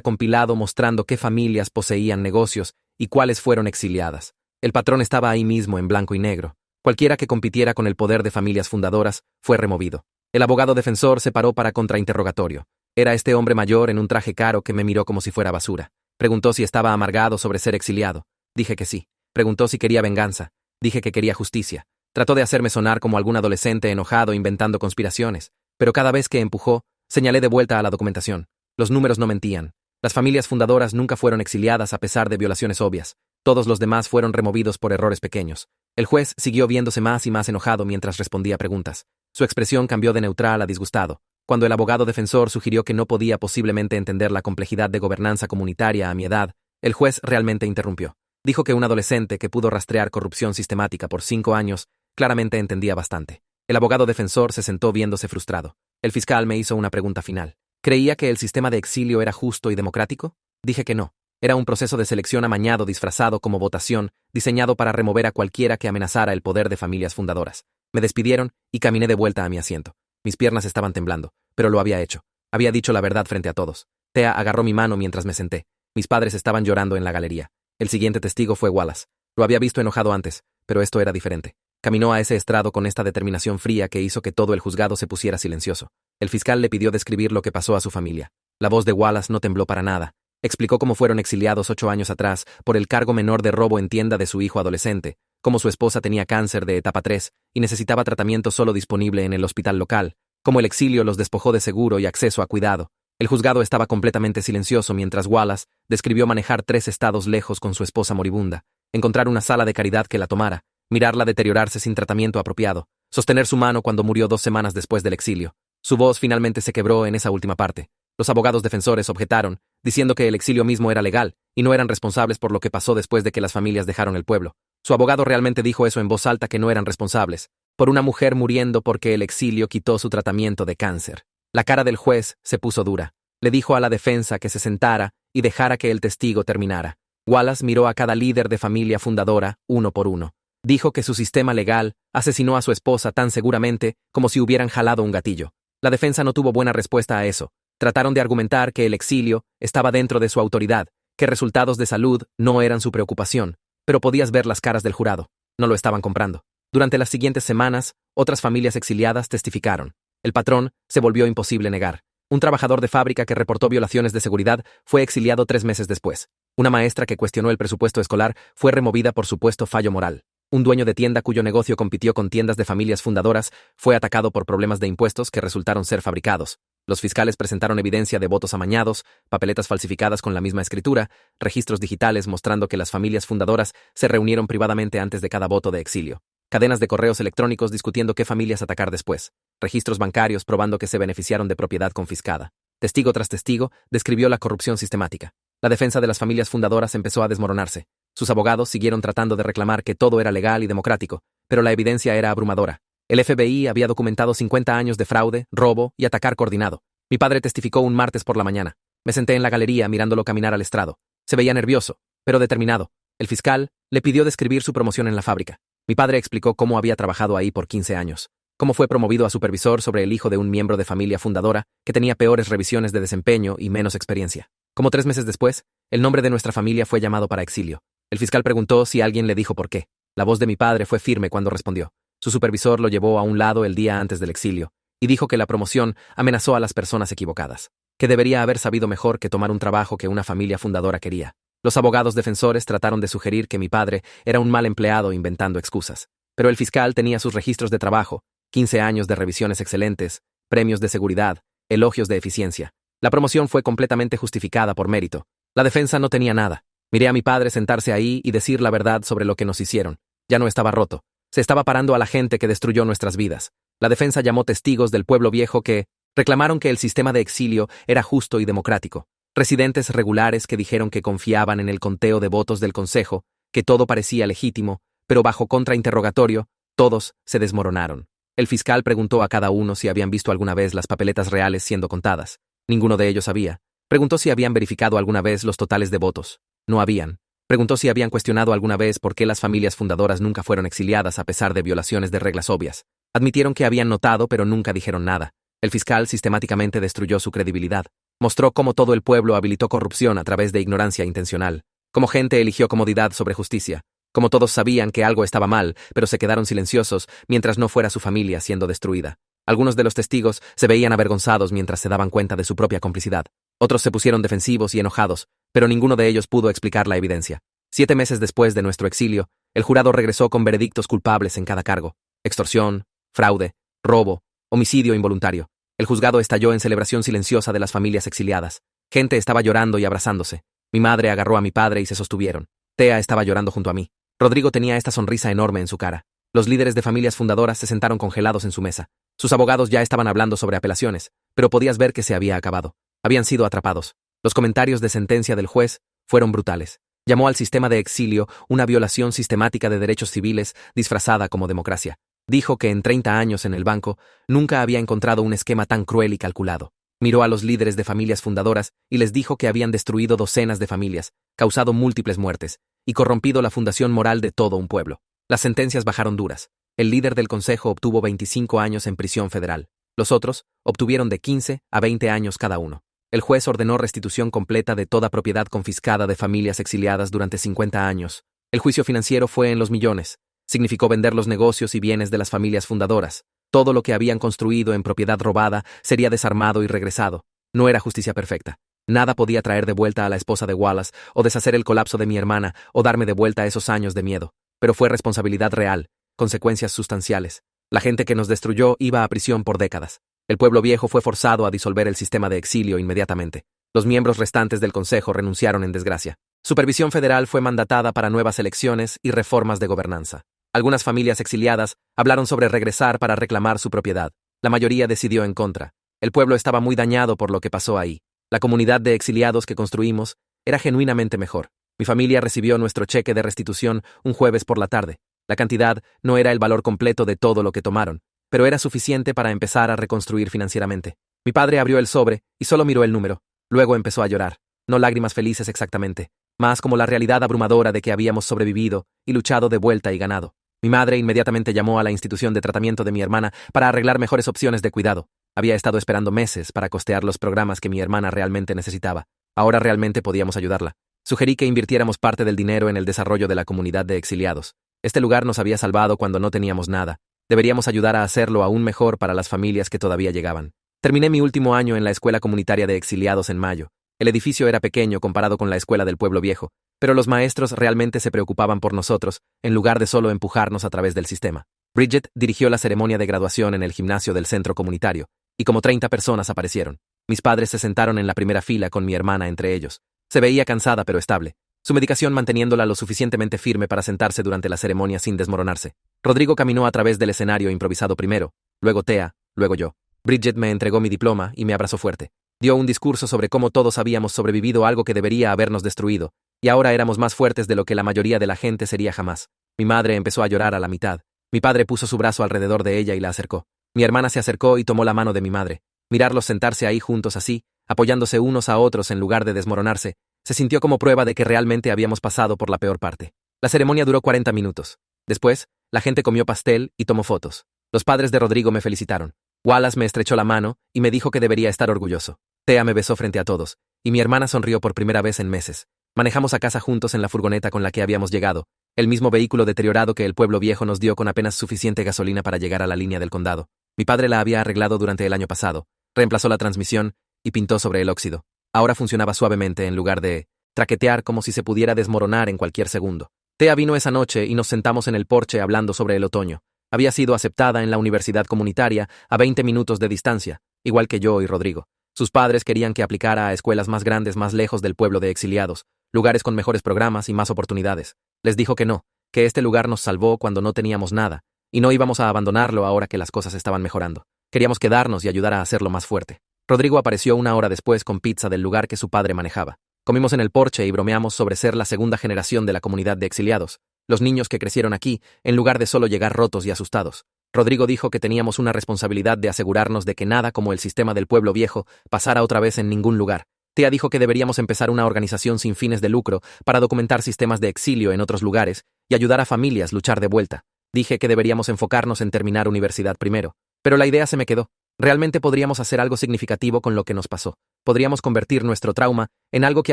compilado mostrando qué familias poseían negocios y cuáles fueron exiliadas. El patrón estaba ahí mismo en blanco y negro. Cualquiera que compitiera con el poder de familias fundadoras fue removido. El abogado defensor se paró para contrainterrogatorio. Era este hombre mayor en un traje caro que me miró como si fuera basura. Preguntó si estaba amargado sobre ser exiliado. Dije que sí. Preguntó si quería venganza. Dije que quería justicia. Trató de hacerme sonar como algún adolescente enojado inventando conspiraciones, pero cada vez que empujó, señalé de vuelta a la documentación. Los números no mentían. Las familias fundadoras nunca fueron exiliadas a pesar de violaciones obvias. Todos los demás fueron removidos por errores pequeños. El juez siguió viéndose más y más enojado mientras respondía preguntas. Su expresión cambió de neutral a disgustado. Cuando el abogado defensor sugirió que no podía posiblemente entender la complejidad de gobernanza comunitaria a mi edad, el juez realmente interrumpió. Dijo que un adolescente que pudo rastrear corrupción sistemática por 5 años claramente entendía bastante. El abogado defensor se sentó viéndose frustrado. El fiscal me hizo una pregunta final. ¿Creía que el sistema de exilio era justo y democrático? Dije que no. Era un proceso de selección amañado disfrazado como votación, diseñado para remover a cualquiera que amenazara el poder de familias fundadoras. Me despidieron y caminé de vuelta a mi asiento. Mis piernas estaban temblando, pero lo había hecho. Había dicho la verdad frente a todos. Thea agarró mi mano mientras me senté. Mis padres estaban llorando en la galería. El siguiente testigo fue Wallace. Lo había visto enojado antes, pero esto era diferente. Caminó a ese estrado con esta determinación fría que hizo que todo el juzgado se pusiera silencioso. El fiscal le pidió describir lo que pasó a su familia. La voz de Wallace no tembló para nada. Explicó cómo fueron exiliados 8 años atrás por el cargo menor de robo en tienda de su hijo adolescente, cómo su esposa tenía cáncer de etapa 3 y necesitaba tratamiento solo disponible en el hospital local, cómo el exilio los despojó de seguro y acceso a cuidado. El juzgado estaba completamente silencioso mientras Wallace describió manejar 3 estados lejos con su esposa moribunda, encontrar una sala de caridad que la tomara, mirarla deteriorarse sin tratamiento apropiado, sostener su mano cuando murió 2 semanas después del exilio. Su voz finalmente se quebró en esa última parte. Los abogados defensores objetaron, diciendo que el exilio mismo era legal y no eran responsables por lo que pasó después de que las familias dejaron el pueblo. Su abogado realmente dijo eso en voz alta, que no eran responsables por una mujer muriendo porque el exilio quitó su tratamiento de cáncer. La cara del juez se puso dura. Le dijo a la defensa que se sentara y dejara que el testigo terminara. Wallace miró a cada líder de familia fundadora, uno por uno. Dijo que su sistema legal asesinó a su esposa tan seguramente como si hubieran jalado un gatillo. La defensa no tuvo buena respuesta a eso. Trataron de argumentar que el exilio estaba dentro de su autoridad, que resultados de salud no eran su preocupación, pero podías ver las caras del jurado. No lo estaban comprando. Durante las siguientes semanas, otras familias exiliadas testificaron. El patrón se volvió imposible negar. Un trabajador de fábrica que reportó violaciones de seguridad fue exiliado 3 meses después. Una maestra que cuestionó el presupuesto escolar fue removida por supuesto fallo moral. Un dueño de tienda cuyo negocio compitió con tiendas de familias fundadoras fue atacado por problemas de impuestos que resultaron ser fabricados. Los fiscales presentaron evidencia de votos amañados, papeletas falsificadas con la misma escritura, registros digitales mostrando que las familias fundadoras se reunieron privadamente antes de cada voto de exilio, cadenas de correos electrónicos discutiendo qué familias atacar después, registros bancarios probando que se beneficiaron de propiedad confiscada. Testigo tras testigo describió la corrupción sistemática. La defensa de las familias fundadoras empezó a desmoronarse. Sus abogados siguieron tratando de reclamar que todo era legal y democrático, pero la evidencia era abrumadora. El FBI había documentado 50 años de fraude, robo y atacar coordinado. Mi padre testificó un martes por la mañana. Me senté en la galería mirándolo caminar al estrado. Se veía nervioso, pero determinado. El fiscal le pidió describir su promoción en la fábrica. Mi padre explicó cómo había trabajado ahí por 15 años, cómo fue promovido a supervisor sobre el hijo de un miembro de familia fundadora que tenía peores revisiones de desempeño y menos experiencia. Como 3 meses después, el nombre de nuestra familia fue llamado para exilio. El fiscal preguntó si alguien le dijo por qué. La voz de mi padre fue firme cuando respondió. Su supervisor lo llevó a un lado el día antes del exilio y dijo que la promoción amenazó a las personas equivocadas, que debería haber sabido mejor que tomar un trabajo que una familia fundadora quería. Los abogados defensores trataron de sugerir que mi padre era un mal empleado inventando excusas, pero el fiscal tenía sus registros de trabajo, 15 años de revisiones excelentes, premios de seguridad, elogios de eficiencia. La promoción fue completamente justificada por mérito. La defensa no tenía nada. Miré a mi padre sentarse ahí y decir la verdad sobre lo que nos hicieron. Ya no estaba roto. Se estaba parando a la gente que destruyó nuestras vidas. La defensa llamó testigos del pueblo viejo que reclamaron que el sistema de exilio era justo y democrático. Residentes regulares que dijeron que confiaban en el conteo de votos del Consejo, que todo parecía legítimo, pero bajo contrainterrogatorio, todos se desmoronaron. El fiscal preguntó a cada uno si habían visto alguna vez las papeletas reales siendo contadas. Ninguno de ellos sabía. Preguntó si habían verificado alguna vez los totales de votos. No habían. Preguntó si habían cuestionado alguna vez por qué las familias fundadoras nunca fueron exiliadas a pesar de violaciones de reglas obvias. Admitieron que habían notado, pero nunca dijeron nada. El fiscal sistemáticamente destruyó su credibilidad. Mostró cómo todo el pueblo habilitó corrupción a través de ignorancia intencional. Cómo gente eligió comodidad sobre justicia. Cómo todos sabían que algo estaba mal, pero se quedaron silenciosos mientras no fuera su familia siendo destruida. Algunos de los testigos se veían avergonzados mientras se daban cuenta de su propia complicidad. Otros se pusieron defensivos y enojados, pero ninguno de ellos pudo explicar la evidencia. 7 meses después de nuestro exilio, el jurado regresó con veredictos culpables en cada cargo: extorsión, fraude, robo, homicidio involuntario. El juzgado estalló en celebración silenciosa de las familias exiliadas. Gente estaba llorando y abrazándose. Mi madre agarró a mi padre y se sostuvieron. Thea estaba llorando junto a mí. Rodrigo tenía esta sonrisa enorme en su cara. Los líderes de familias fundadoras se sentaron congelados en su mesa. Sus abogados ya estaban hablando sobre apelaciones, pero podías ver que se había acabado. Habían sido atrapados. Los comentarios de sentencia del juez fueron brutales. Llamó al sistema de exilio una violación sistemática de derechos civiles disfrazada como democracia. Dijo que en 30 años en el banco nunca había encontrado un esquema tan cruel y calculado. Miró a los líderes de familias fundadoras y les dijo que habían destruido docenas de familias, causado múltiples muertes y corrompido la fundación moral de todo un pueblo. Las sentencias bajaron duras. El líder del consejo obtuvo 25 años en prisión federal. Los otros obtuvieron de 15 a 20 años cada uno. El juez ordenó restitución completa de toda propiedad confiscada de familias exiliadas durante 50 años. El juicio financiero fue en los millones. Significó vender los negocios y bienes de las familias fundadoras. Todo lo que habían construido en propiedad robada sería desarmado y regresado. No era justicia perfecta. Nada podía traer de vuelta a la esposa de Wallace, o deshacer el colapso de mi hermana, o darme de vuelta esos años de miedo. Pero fue responsabilidad real, consecuencias sustanciales. La gente que nos destruyó iba a prisión por décadas. El pueblo viejo fue forzado a disolver el sistema de exilio inmediatamente. Los miembros restantes del consejo renunciaron en desgracia. Supervisión federal fue mandatada para nuevas elecciones y reformas de gobernanza. Algunas familias exiliadas hablaron sobre regresar para reclamar su propiedad. La mayoría decidió en contra. El pueblo estaba muy dañado por lo que pasó ahí. La comunidad de exiliados que construimos era genuinamente mejor. Mi familia recibió nuestro cheque de restitución un jueves por la tarde. La cantidad no era el valor completo de todo lo que tomaron, pero era suficiente para empezar a reconstruir financieramente. Mi padre abrió el sobre y solo miró el número. Luego empezó a llorar. No lágrimas felices exactamente, más como la realidad abrumadora de que habíamos sobrevivido y luchado de vuelta y ganado. Mi madre inmediatamente llamó a la institución de tratamiento de mi hermana para arreglar mejores opciones de cuidado. Había estado esperando meses para costear los programas que mi hermana realmente necesitaba. Ahora realmente podíamos ayudarla. Sugerí que invirtiéramos parte del dinero en el desarrollo de la comunidad de exiliados. Este lugar nos había salvado cuando no teníamos nada. Deberíamos ayudar a hacerlo aún mejor para las familias que todavía llegaban. Terminé mi último año en la escuela comunitaria de exiliados en mayo. El edificio era pequeño comparado con la escuela del pueblo viejo, pero los maestros realmente se preocupaban por nosotros, en lugar de solo empujarnos a través del sistema. Bridget dirigió la ceremonia de graduación en el gimnasio del centro comunitario, y como 30 personas aparecieron. Mis padres se sentaron en la primera fila con mi hermana entre ellos. Se veía cansada pero estable, su medicación manteniéndola lo suficientemente firme para sentarse durante la ceremonia sin desmoronarse. Rodrigo caminó a través del escenario improvisado primero, luego Thea, luego yo. Bridget me entregó mi diploma y me abrazó fuerte. Dio un discurso sobre cómo todos habíamos sobrevivido a algo que debería habernos destruido, y ahora éramos más fuertes de lo que la mayoría de la gente sería jamás. Mi madre empezó a llorar a la mitad. Mi padre puso su brazo alrededor de ella y la acercó. Mi hermana se acercó y tomó la mano de mi madre. Mirarlos sentarse ahí juntos así, apoyándose unos a otros en lugar de desmoronarse, se sintió como prueba de que realmente habíamos pasado por la peor parte. La ceremonia duró 40 minutos. Después, la gente comió pastel y tomó fotos. Los padres de Rodrigo me felicitaron. Wallace me estrechó la mano y me dijo que debería estar orgulloso. Thea me besó frente a todos, y mi hermana sonrió por primera vez en meses. Manejamos a casa juntos en la furgoneta con la que habíamos llegado, el mismo vehículo deteriorado que el pueblo viejo nos dio con apenas suficiente gasolina para llegar a la línea del condado. Mi padre la había arreglado durante el año pasado, reemplazó la transmisión y pintó sobre el óxido. Ahora funcionaba suavemente en lugar de traquetear como si se pudiera desmoronar en cualquier segundo. Thea vino esa noche y nos sentamos en el porche hablando sobre el otoño. Había sido aceptada en la universidad comunitaria a 20 minutos de distancia, igual que yo y Rodrigo. Sus padres querían que aplicara a escuelas más grandes más lejos del pueblo de exiliados, lugares con mejores programas y más oportunidades. Les dijo que no, que este lugar nos salvó cuando no teníamos nada, y no íbamos a abandonarlo ahora que las cosas estaban mejorando. Queríamos quedarnos y ayudar a hacerlo más fuerte. Rodrigo apareció una hora después con pizza del lugar que su padre manejaba. Comimos en el porche y bromeamos sobre ser la segunda generación de la comunidad de exiliados, los niños que crecieron aquí, en lugar de solo llegar rotos y asustados. Rodrigo dijo que teníamos una responsabilidad de asegurarnos de que nada como el sistema del pueblo viejo pasara otra vez en ningún lugar. Tea dijo que deberíamos empezar una organización sin fines de lucro para documentar sistemas de exilio en otros lugares y ayudar a familias a luchar de vuelta. Dije que deberíamos enfocarnos en terminar universidad primero. Pero la idea se me quedó. Realmente podríamos hacer algo significativo con lo que nos pasó. Podríamos convertir nuestro trauma en algo que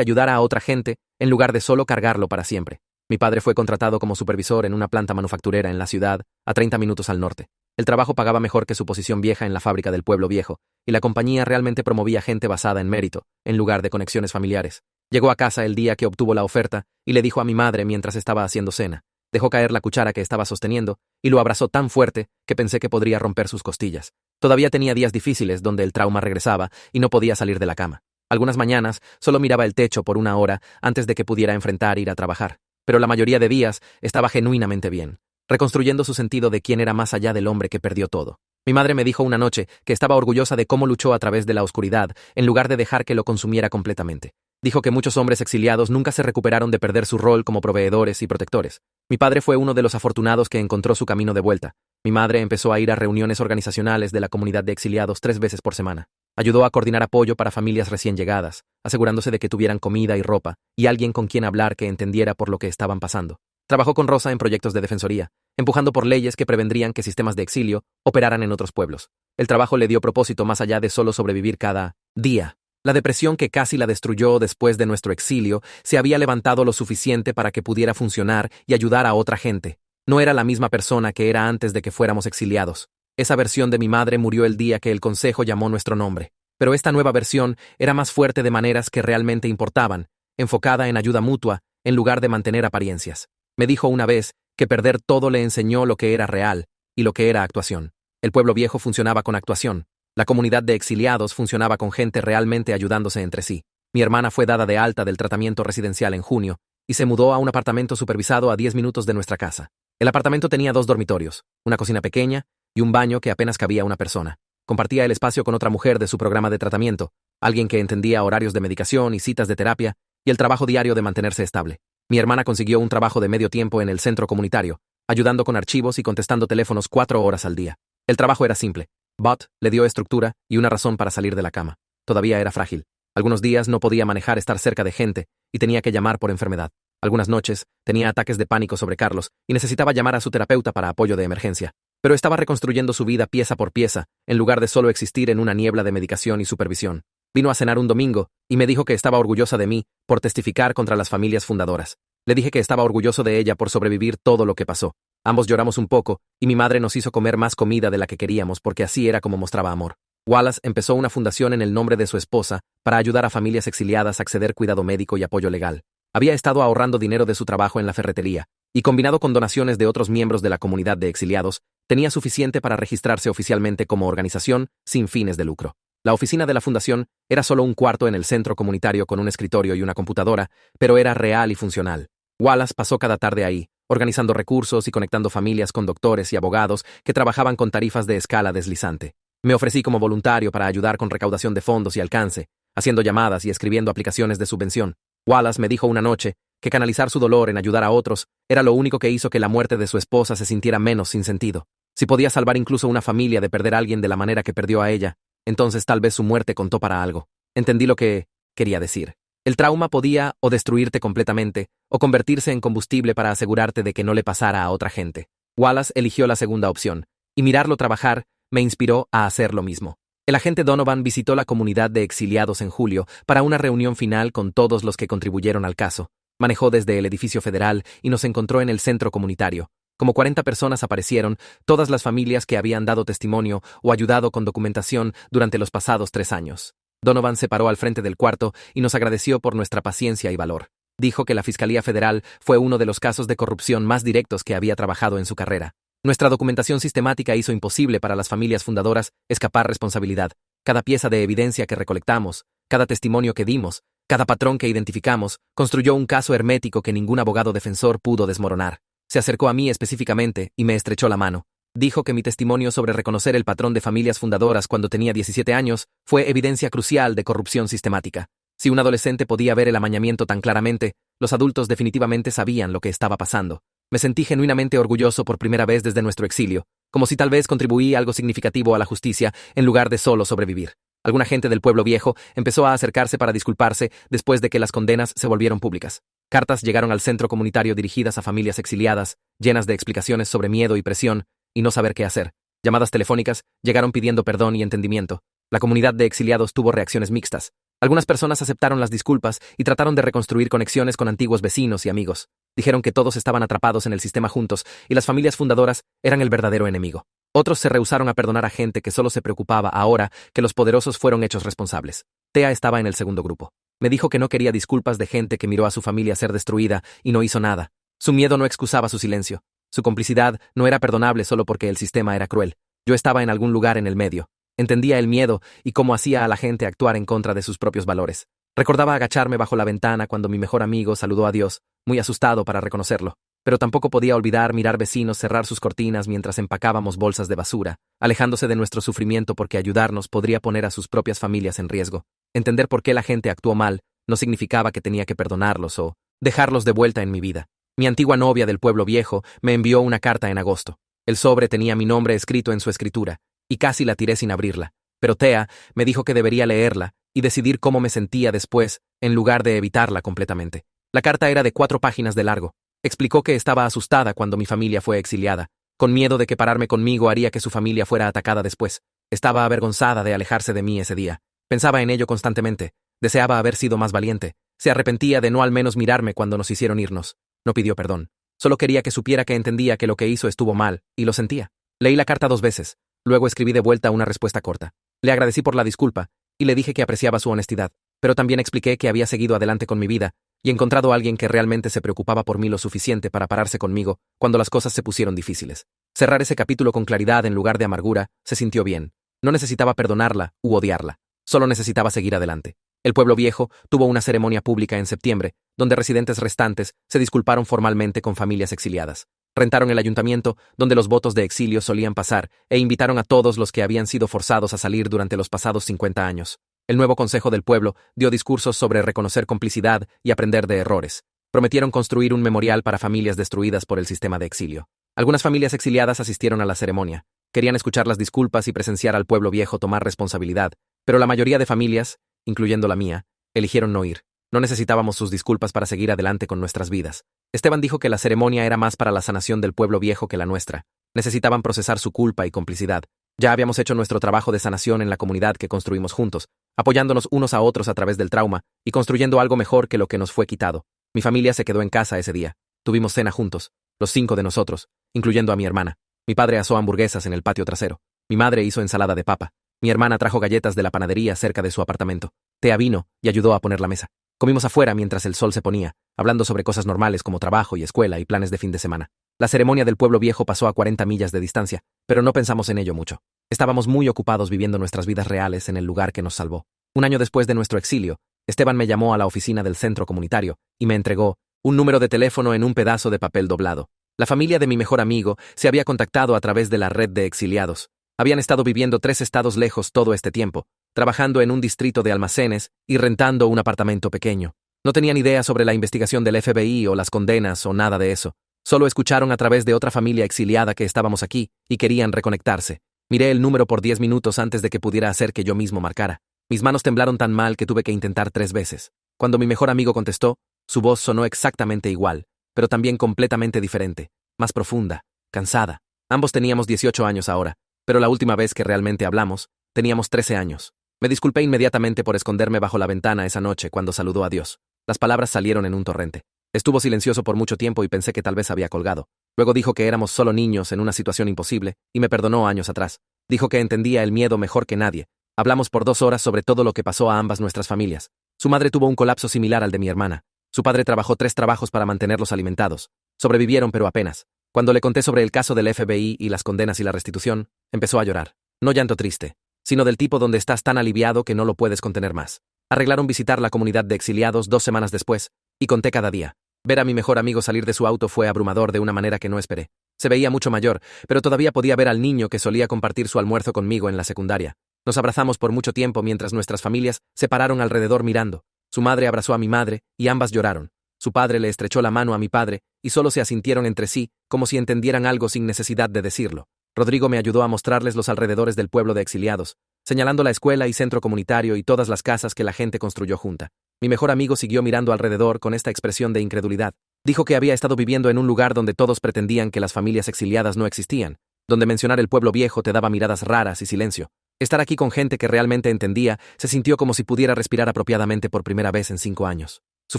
ayudara a otra gente en lugar de solo cargarlo para siempre. Mi padre fue contratado como supervisor en una planta manufacturera en la ciudad, a 30 minutos al norte. El trabajo pagaba mejor que su posición vieja en la fábrica del pueblo viejo, y la compañía realmente promovía gente basada en mérito, en lugar de conexiones familiares. Llegó a casa el día que obtuvo la oferta y le dijo a mi madre mientras estaba haciendo cena. Dejó caer la cuchara que estaba sosteniendo y lo abrazó tan fuerte que pensé que podría romper sus costillas. Todavía tenía días difíciles donde el trauma regresaba y no podía salir de la cama. Algunas mañanas solo miraba el techo por una hora antes de que pudiera enfrentar ir a trabajar. Pero la mayoría de días estaba genuinamente bien, reconstruyendo su sentido de quién era más allá del hombre que perdió todo. Mi madre me dijo una noche que estaba orgullosa de cómo luchó a través de la oscuridad en lugar de dejar que lo consumiera completamente. Dijo que muchos hombres exiliados nunca se recuperaron de perder su rol como proveedores y protectores. Mi padre fue uno de los afortunados que encontró su camino de vuelta. Mi madre empezó a ir a reuniones organizacionales de la comunidad de exiliados 3 veces por semana. Ayudó a coordinar apoyo para familias recién llegadas, asegurándose de que tuvieran comida y ropa, y alguien con quien hablar que entendiera por lo que estaban pasando. Trabajó con Rosa en proyectos de defensoría, empujando por leyes que prevendrían que sistemas de exilio operaran en otros pueblos. El trabajo le dio propósito más allá de solo sobrevivir cada día. La depresión que casi la destruyó después de nuestro exilio se había levantado lo suficiente para que pudiera funcionar y ayudar a otra gente. No era la misma persona que era antes de que fuéramos exiliados. Esa versión de mi madre murió el día que el consejo llamó nuestro nombre. Pero esta nueva versión era más fuerte de maneras que realmente importaban, enfocada en ayuda mutua, en lugar de mantener apariencias. Me dijo una vez que perder todo le enseñó lo que era real y lo que era actuación. El pueblo viejo funcionaba con actuación. La comunidad de exiliados funcionaba con gente realmente ayudándose entre sí. Mi hermana fue dada de alta del tratamiento residencial en junio y se mudó a un apartamento supervisado a 10 minutos de nuestra casa. El apartamento tenía 2 dormitorios, una cocina pequeña y un baño que apenas cabía una persona. Compartía el espacio con otra mujer de su programa de tratamiento, alguien que entendía horarios de medicación y citas de terapia y el trabajo diario de mantenerse estable. Mi hermana consiguió un trabajo de medio tiempo en el centro comunitario, ayudando con archivos y contestando teléfonos 4 horas al día. El trabajo era simple. Bot le dio estructura y una razón para salir de la cama. Todavía era frágil. Algunos días no podía manejar estar cerca de gente y tenía que llamar por enfermedad. Algunas noches tenía ataques de pánico sobre Carlos y necesitaba llamar a su terapeuta para apoyo de emergencia. Pero estaba reconstruyendo su vida pieza por pieza, en lugar de solo existir en una niebla de medicación y supervisión. Vino a cenar un domingo y me dijo que estaba orgullosa de mí por testificar contra las familias fundadoras. Le dije que estaba orgulloso de ella por sobrevivir todo lo que pasó. Ambos lloramos un poco y mi madre nos hizo comer más comida de la que queríamos porque así era como mostraba amor. Wallace empezó una fundación en el nombre de su esposa para ayudar a familias exiliadas a acceder a cuidado médico y apoyo legal. Había estado ahorrando dinero de su trabajo en la ferretería y, combinado con donaciones de otros miembros de la comunidad de exiliados, tenía suficiente para registrarse oficialmente como organización sin fines de lucro. La oficina de la fundación era solo un cuarto en el centro comunitario con un escritorio y una computadora, pero era real y funcional. Wallace pasó cada tarde ahí, organizando recursos y conectando familias con doctores y abogados que trabajaban con tarifas de escala deslizante. Me ofrecí como voluntario para ayudar con recaudación de fondos y alcance, haciendo llamadas y escribiendo aplicaciones de subvención. Wallace me dijo una noche que canalizar su dolor en ayudar a otros era lo único que hizo que la muerte de su esposa se sintiera menos sin sentido. Si podía salvar incluso una familia de perder a alguien de la manera que perdió a ella, entonces tal vez su muerte contó para algo. Entendí lo que quería decir. El trauma podía o destruirte completamente o convertirse en combustible para asegurarte de que no le pasara a otra gente. Wallace eligió la segunda opción, y mirarlo trabajar me inspiró a hacer lo mismo. El agente Donovan visitó la comunidad de exiliados en julio para una reunión final con todos los que contribuyeron al caso. Manejó desde el edificio federal y nos encontró en el centro comunitario. Como 40 personas aparecieron, todas las familias que habían dado testimonio o ayudado con documentación durante los pasados 3 años. Donovan se paró al frente del cuarto y nos agradeció por nuestra paciencia y valor. Dijo que la Fiscalía Federal fue uno de los casos de corrupción más directos que había trabajado en su carrera. Nuestra documentación sistemática hizo imposible para las familias fundadoras escapar responsabilidad. Cada pieza de evidencia que recolectamos, cada testimonio que dimos, cada patrón que identificamos, construyó un caso hermético que ningún abogado defensor pudo desmoronar. Se acercó a mí específicamente y me estrechó la mano. Dijo que mi testimonio sobre reconocer el patrón de familias fundadoras cuando tenía 17 años fue evidencia crucial de corrupción sistemática. Si un adolescente podía ver el amañamiento tan claramente, los adultos definitivamente sabían lo que estaba pasando. Me sentí genuinamente orgulloso por primera vez desde nuestro exilio, como si tal vez contribuí algo significativo a la justicia en lugar de solo sobrevivir. Alguna gente del pueblo viejo empezó a acercarse para disculparse después de que las condenas se volvieron públicas. Cartas llegaron al centro comunitario dirigidas a familias exiliadas, llenas de explicaciones sobre miedo y presión, y no saber qué hacer. Llamadas telefónicas llegaron pidiendo perdón y entendimiento. La comunidad de exiliados tuvo reacciones mixtas. Algunas personas aceptaron las disculpas y trataron de reconstruir conexiones con antiguos vecinos y amigos. Dijeron que todos estaban atrapados en el sistema juntos y las familias fundadoras eran el verdadero enemigo. Otros se rehusaron a perdonar a gente que solo se preocupaba ahora que los poderosos fueron hechos responsables. Thea estaba en el segundo grupo. Me dijo que no quería disculpas de gente que miró a su familia ser destruida y no hizo nada. Su miedo no excusaba su silencio. Su complicidad no era perdonable solo porque el sistema era cruel. Yo estaba en algún lugar en el medio. Entendía el miedo y cómo hacía a la gente actuar en contra de sus propios valores. Recordaba agacharme bajo la ventana cuando mi mejor amigo saludó a Dios, muy asustado para reconocerlo. Pero tampoco podía olvidar mirar vecinos cerrar sus cortinas mientras empacábamos bolsas de basura, alejándose de nuestro sufrimiento porque ayudarnos podría poner a sus propias familias en riesgo. Entender por qué la gente actuó mal no significaba que tenía que perdonarlos o dejarlos de vuelta en mi vida. Mi antigua novia del pueblo viejo me envió una carta en agosto. El sobre tenía mi nombre escrito en su escritura, y casi la tiré sin abrirla. Pero Thea me dijo que debería leerla y decidir cómo me sentía después, en lugar de evitarla completamente. La carta era de 4 páginas de largo. Explicó que estaba asustada cuando mi familia fue exiliada, con miedo de que pararme conmigo haría que su familia fuera atacada después. Estaba avergonzada de alejarse de mí ese día. Pensaba en ello constantemente. Deseaba haber sido más valiente. Se arrepentía de no al menos mirarme cuando nos hicieron irnos. No pidió perdón. Solo quería que supiera que entendía que lo que hizo estuvo mal, y lo sentía. Leí la carta 2 veces. Luego escribí de vuelta una respuesta corta. Le agradecí por la disculpa, y le dije que apreciaba su honestidad, pero también expliqué que había seguido adelante con mi vida, y encontrado a alguien que realmente se preocupaba por mí lo suficiente para pararse conmigo cuando las cosas se pusieron difíciles. Cerrar ese capítulo con claridad en lugar de amargura se sintió bien. No necesitaba perdonarla u odiarla. Solo necesitaba seguir adelante. El pueblo viejo tuvo una ceremonia pública en septiembre, donde residentes restantes se disculparon formalmente con familias exiliadas. Rentaron el ayuntamiento, donde los votos de exilio solían pasar, e invitaron a todos los que habían sido forzados a salir durante los pasados 50 años. El nuevo Consejo del Pueblo dio discursos sobre reconocer complicidad y aprender de errores. Prometieron construir un memorial para familias destruidas por el sistema de exilio. Algunas familias exiliadas asistieron a la ceremonia. Querían escuchar las disculpas y presenciar al pueblo viejo tomar responsabilidad, pero la mayoría de familias, incluyendo la mía, eligieron no ir. No necesitábamos sus disculpas para seguir adelante con nuestras vidas. Esteban dijo que la ceremonia era más para la sanación del pueblo viejo que la nuestra. Necesitaban procesar su culpa y complicidad. Ya habíamos hecho nuestro trabajo de sanación en la comunidad que construimos juntos, apoyándonos unos a otros a través del trauma y construyendo algo mejor que lo que nos fue quitado. Mi familia se quedó en casa ese día. Tuvimos cena juntos, los 5 de nosotros, incluyendo a mi hermana. Mi padre asó hamburguesas en el patio trasero. Mi madre hizo ensalada de papa. Mi hermana trajo galletas de la panadería cerca de su apartamento. Thea vino y ayudó a poner la mesa. Comimos afuera mientras el sol se ponía, hablando sobre cosas normales como trabajo y escuela y planes de fin de semana. La ceremonia del pueblo viejo pasó a 40 millas de distancia, pero no pensamos en ello mucho. Estábamos muy ocupados viviendo nuestras vidas reales en el lugar que nos salvó. Un año después de nuestro exilio, Esteban me llamó a la oficina del centro comunitario y me entregó un número de teléfono en un pedazo de papel doblado. La familia de mi mejor amigo se había contactado a través de la red de exiliados. Habían estado viviendo 3 estados lejos todo este tiempo, trabajando en un distrito de almacenes y rentando un apartamento pequeño. No tenían idea sobre la investigación del FBI o las condenas o nada de eso. Solo escucharon a través de otra familia exiliada que estábamos aquí y querían reconectarse. Miré el número por 10 minutos antes de que pudiera hacer que yo mismo marcara. Mis manos temblaron tan mal que tuve que intentar 3 veces. Cuando mi mejor amigo contestó, su voz sonó exactamente igual, pero también completamente diferente, más profunda, cansada. Ambos teníamos 18 años ahora, pero la última vez que realmente hablamos, teníamos 13 años. Me disculpé inmediatamente por esconderme bajo la ventana esa noche cuando saludó a Dios. Las palabras salieron en un torrente. Estuvo silencioso por mucho tiempo y pensé que tal vez había colgado. Luego dijo que éramos solo niños en una situación imposible y me perdonó años atrás. Dijo que entendía el miedo mejor que nadie. Hablamos por 2 horas sobre todo lo que pasó a ambas nuestras familias. Su madre tuvo un colapso similar al de mi hermana. Su padre trabajó 3 trabajos para mantenerlos alimentados. Sobrevivieron pero apenas. Cuando le conté sobre el caso del FBI y las condenas y la restitución, empezó a llorar. No llanto triste, sino del tipo donde estás tan aliviado que no lo puedes contener más. Arreglaron visitar la comunidad de exiliados 2 semanas después, y conté cada día. Ver a mi mejor amigo salir de su auto fue abrumador de una manera que no esperé. Se veía mucho mayor, pero todavía podía ver al niño que solía compartir su almuerzo conmigo en la secundaria. Nos abrazamos por mucho tiempo mientras nuestras familias se pararon alrededor mirando. Su madre abrazó a mi madre, y ambas lloraron. Su padre le estrechó la mano a mi padre, y solo se asintieron entre sí, como si entendieran algo sin necesidad de decirlo. Rodrigo me ayudó a mostrarles los alrededores del pueblo de exiliados. señalando la escuela y centro comunitario y todas las casas que la gente construyó junta. Mi mejor amigo siguió mirando alrededor con esta expresión de incredulidad. Dijo que había estado viviendo en un lugar donde todos pretendían que las familias exiliadas no existían, donde mencionar el pueblo viejo te daba miradas raras y silencio. Estar aquí con gente que realmente entendía se sintió como si pudiera respirar apropiadamente por primera vez en 5 años. Su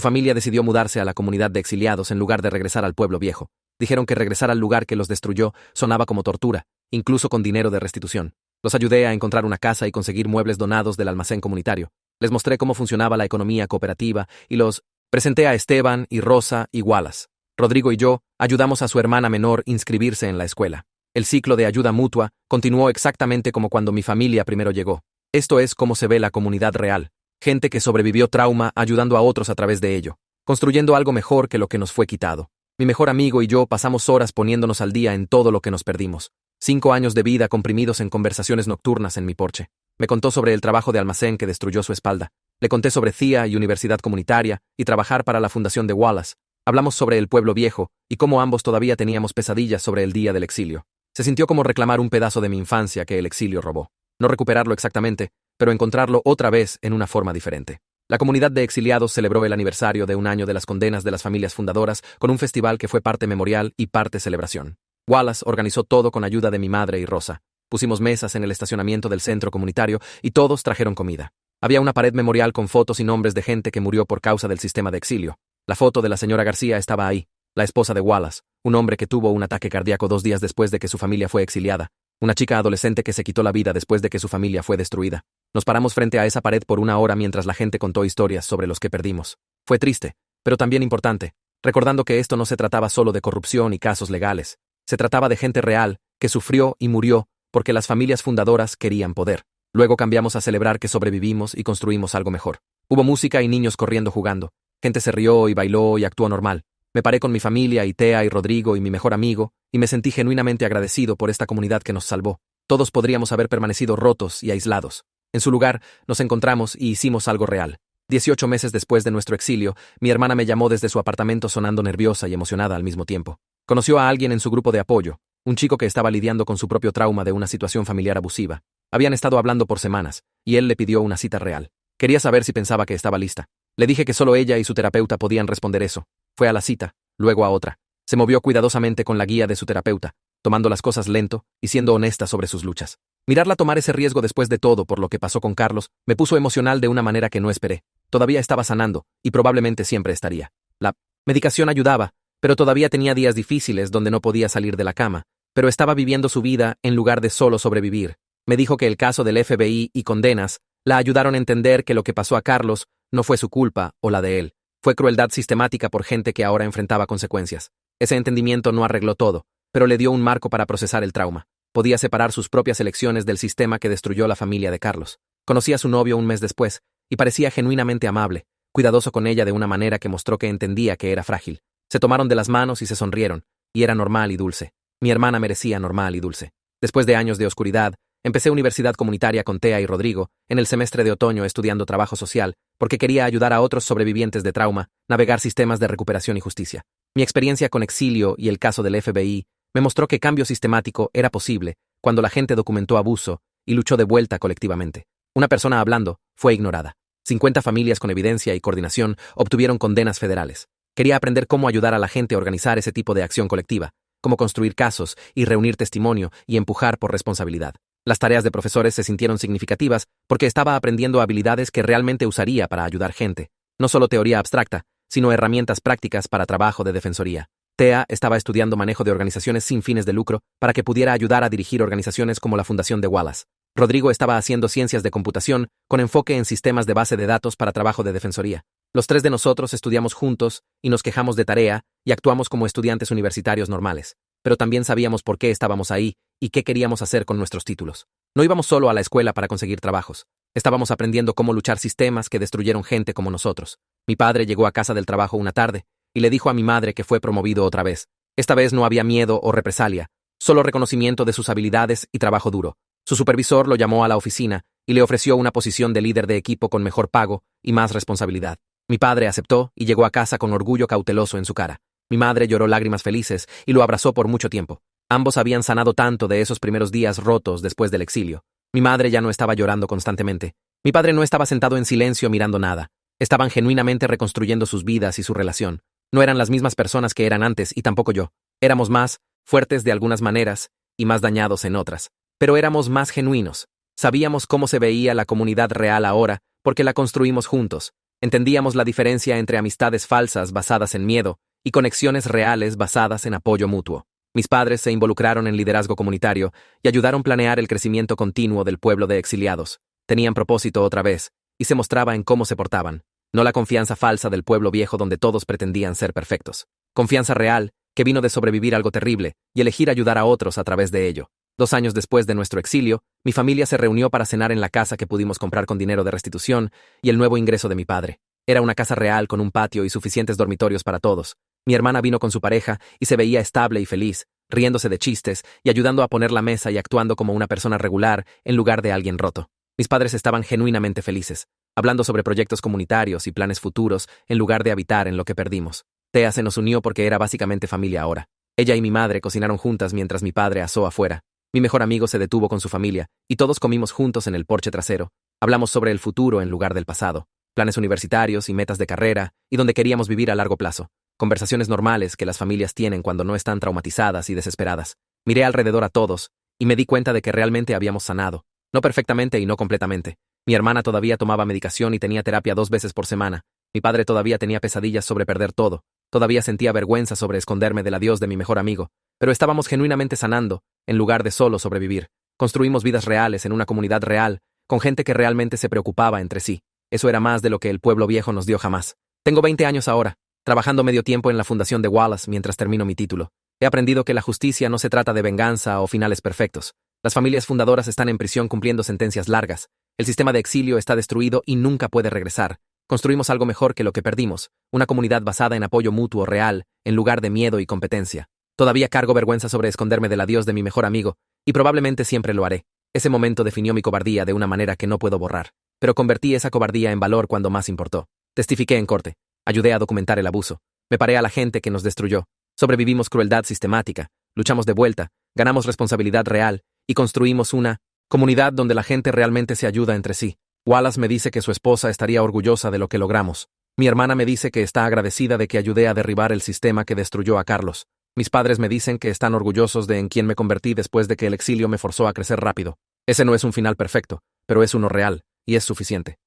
familia decidió mudarse a la comunidad de exiliados en lugar de regresar al pueblo viejo. Dijeron que regresar al lugar que los destruyó sonaba como tortura, incluso con dinero de restitución. Los ayudé a encontrar una casa y conseguir muebles donados del almacén comunitario. Les mostré cómo funcionaba la economía cooperativa y los presenté a Esteban y Rosa y Wallace. Rodrigo y yo ayudamos a su hermana menor inscribirse en la escuela. El ciclo de ayuda mutua continuó exactamente como cuando mi familia primero llegó. Esto es cómo se ve la comunidad real. Gente que sobrevivió trauma ayudando a otros a través de ello, construyendo algo mejor que lo que nos fue quitado. Mi mejor amigo y yo pasamos horas poniéndonos al día en todo lo que nos perdimos. 5 años de vida comprimidos en conversaciones nocturnas en mi porche. Me contó sobre el trabajo de almacén que destruyó su espalda. Le conté sobre CIA y universidad comunitaria y trabajar para la fundación de Wallace. Hablamos sobre el pueblo viejo y cómo ambos todavía teníamos pesadillas sobre el día del exilio. Se sintió como reclamar un pedazo de mi infancia que el exilio robó. No recuperarlo exactamente, pero encontrarlo otra vez en una forma diferente. La comunidad de exiliados celebró el aniversario de 1 año de las condenas de las familias fundadoras con un festival que fue parte memorial y parte celebración. Wallace organizó todo con ayuda de mi madre y Rosa. Pusimos mesas en el estacionamiento del centro comunitario y todos trajeron comida. Había una pared memorial con fotos y nombres de gente que murió por causa del sistema de exilio. La foto de la señora García estaba ahí, la esposa de Wallace, un hombre que tuvo un ataque cardíaco 2 días después de que su familia fue exiliada, una chica adolescente que se quitó la vida después de que su familia fue destruida. Nos paramos frente a esa pared por 1 hora mientras la gente contó historias sobre los que perdimos. Fue triste, pero también importante, recordando que esto no se trataba solo de corrupción y casos legales. Se trataba de gente real, que sufrió y murió porque las familias fundadoras querían poder. Luego cambiamos a celebrar que sobrevivimos y construimos algo mejor. Hubo música y niños corriendo jugando. Gente se rió y bailó y actuó normal. Me paré con mi familia y Tea y Rodrigo y mi mejor amigo, y me sentí genuinamente agradecido por esta comunidad que nos salvó. Todos podríamos haber permanecido rotos y aislados. En su lugar, nos encontramos y hicimos algo real. 18 meses después de nuestro exilio, mi hermana me llamó desde su apartamento sonando nerviosa y emocionada al mismo tiempo. Conoció a alguien en su grupo de apoyo, un chico que estaba lidiando con su propio trauma de una situación familiar abusiva. Habían estado hablando por semanas, y él le pidió una cita real. Quería saber si pensaba que estaba lista. Le dije que solo ella y su terapeuta podían responder eso. Fue a la cita, luego a otra. Se movió cuidadosamente con la guía de su terapeuta, tomando las cosas lento y siendo honesta sobre sus luchas. Mirarla tomar ese riesgo después de todo por lo que pasó con Carlos me puso emocional de una manera que no esperé. Todavía estaba sanando, y probablemente siempre estaría. La medicación ayudaba, pero todavía tenía días difíciles donde no podía salir de la cama, pero estaba viviendo su vida en lugar de solo sobrevivir. Me dijo que el caso del FBI y condenas la ayudaron a entender que lo que pasó a Carlos no fue su culpa o la de él. Fue crueldad sistemática por gente que ahora enfrentaba consecuencias. Ese entendimiento no arregló todo, pero le dio un marco para procesar el trauma. Podía separar sus propias elecciones del sistema que destruyó la familia de Carlos. Conocí a su novio un mes después, y parecía genuinamente amable, cuidadoso con ella de una manera que mostró que entendía que era frágil. Se tomaron de las manos y se sonrieron, y era normal y dulce. Mi hermana merecía normal y dulce. Después de años de oscuridad, empecé universidad comunitaria con Tea y Rodrigo, en el semestre de otoño estudiando trabajo social, porque quería ayudar a otros sobrevivientes de trauma, navegar sistemas de recuperación y justicia. Mi experiencia con exilio y el caso del FBI me mostró que cambio sistemático era posible cuando la gente documentó abuso y luchó de vuelta colectivamente. Una persona hablando fue ignorada. 50 familias con evidencia y coordinación obtuvieron condenas federales. Quería aprender cómo ayudar a la gente a organizar ese tipo de acción colectiva, cómo construir casos y reunir testimonio y empujar por responsabilidad. Las tareas de profesores se sintieron significativas porque estaba aprendiendo habilidades que realmente usaría para ayudar gente, no solo teoría abstracta, sino herramientas prácticas para trabajo de defensoría. Tea estaba estudiando manejo de organizaciones sin fines de lucro para que pudiera ayudar a dirigir organizaciones como la Fundación de Wallace. Rodrigo estaba haciendo ciencias de computación con enfoque en sistemas de base de datos para trabajo de defensoría. Los 3 de nosotros estudiamos juntos y nos quejamos de tarea y actuamos como estudiantes universitarios normales, pero también sabíamos por qué estábamos ahí y qué queríamos hacer con nuestros títulos. No íbamos solo a la escuela para conseguir trabajos. Estábamos aprendiendo cómo luchar sistemas que destruyeron gente como nosotros. Mi padre llegó a casa del trabajo una tarde y le dijo a mi madre que fue promovido otra vez. Esta vez no había miedo o represalia, solo reconocimiento de sus habilidades y trabajo duro. Su supervisor lo llamó a la oficina y le ofreció una posición de líder de equipo con mejor pago y más responsabilidad. Mi padre aceptó y llegó a casa con orgullo cauteloso en su cara. Mi madre lloró lágrimas felices y lo abrazó por mucho tiempo. Ambos habían sanado tanto de esos primeros días rotos después del exilio. Mi madre ya no estaba llorando constantemente. Mi padre no estaba sentado en silencio mirando nada. Estaban genuinamente reconstruyendo sus vidas y su relación. No eran las mismas personas que eran antes y tampoco yo. Éramos más fuertes de algunas maneras y más dañados en otras. Pero éramos más genuinos. Sabíamos cómo se veía la comunidad real ahora porque la construimos juntos. Entendíamos la diferencia entre amistades falsas basadas en miedo y conexiones reales basadas en apoyo mutuo. Mis padres se involucraron en liderazgo comunitario y ayudaron a planear el crecimiento continuo del pueblo de exiliados. Tenían propósito otra vez, y se mostraba en cómo se portaban. No la confianza falsa del pueblo viejo donde todos pretendían ser perfectos. Confianza real, que vino de sobrevivir algo terrible y elegir ayudar a otros a través de ello. 2 años después de nuestro exilio, mi familia se reunió para cenar en la casa que pudimos comprar con dinero de restitución y el nuevo ingreso de mi padre. Era una casa real con un patio y suficientes dormitorios para todos. Mi hermana vino con su pareja y se veía estable y feliz, riéndose de chistes y ayudando a poner la mesa y actuando como una persona regular en lugar de alguien roto. Mis padres estaban genuinamente felices, hablando sobre proyectos comunitarios y planes futuros en lugar de habitar en lo que perdimos. Tea se nos unió porque era básicamente familia ahora. Ella y mi madre cocinaron juntas mientras mi padre asó afuera. Mi mejor amigo se detuvo con su familia y todos comimos juntos en el porche trasero. Hablamos sobre el futuro en lugar del pasado, planes universitarios y metas de carrera y donde queríamos vivir a largo plazo. Conversaciones normales que las familias tienen cuando no están traumatizadas y desesperadas. Miré alrededor a todos y me di cuenta de que realmente habíamos sanado. No perfectamente y no completamente. Mi hermana todavía tomaba medicación y tenía terapia 2 veces por semana. Mi padre todavía tenía pesadillas sobre perder todo. Todavía sentía vergüenza sobre esconderme del adiós de mi mejor amigo. Pero estábamos genuinamente sanando, en lugar de solo sobrevivir. Construimos vidas reales en una comunidad real, con gente que realmente se preocupaba entre sí. Eso era más de lo que el pueblo viejo nos dio jamás. Tengo 20 años ahora, trabajando medio tiempo en la fundación de Wallace mientras termino mi título. He aprendido que la justicia no se trata de venganza o finales perfectos. Las familias fundadoras están en prisión cumpliendo sentencias largas. El sistema de exilio está destruido y nunca puede regresar. Construimos algo mejor que lo que perdimos, una comunidad basada en apoyo mutuo real, en lugar de miedo y competencia. Todavía cargo vergüenza sobre esconderme del adiós de mi mejor amigo, y probablemente siempre lo haré. Ese momento definió mi cobardía de una manera que no puedo borrar. Pero convertí esa cobardía en valor cuando más importó. Testifiqué en corte. Ayudé a documentar el abuso. Me paré a la gente que nos destruyó. Sobrevivimos crueldad sistemática. Luchamos de vuelta. Ganamos responsabilidad real. Y construimos una comunidad donde la gente realmente se ayuda entre sí. Wallace me dice que su esposa estaría orgullosa de lo que logramos. Mi hermana me dice que está agradecida de que ayudé a derribar el sistema que destruyó a Carlos. Mis padres me dicen que están orgullosos de en quien me convertí después de que el exilio me forzó a crecer rápido. Ese no es un final perfecto, pero es uno real, y es suficiente.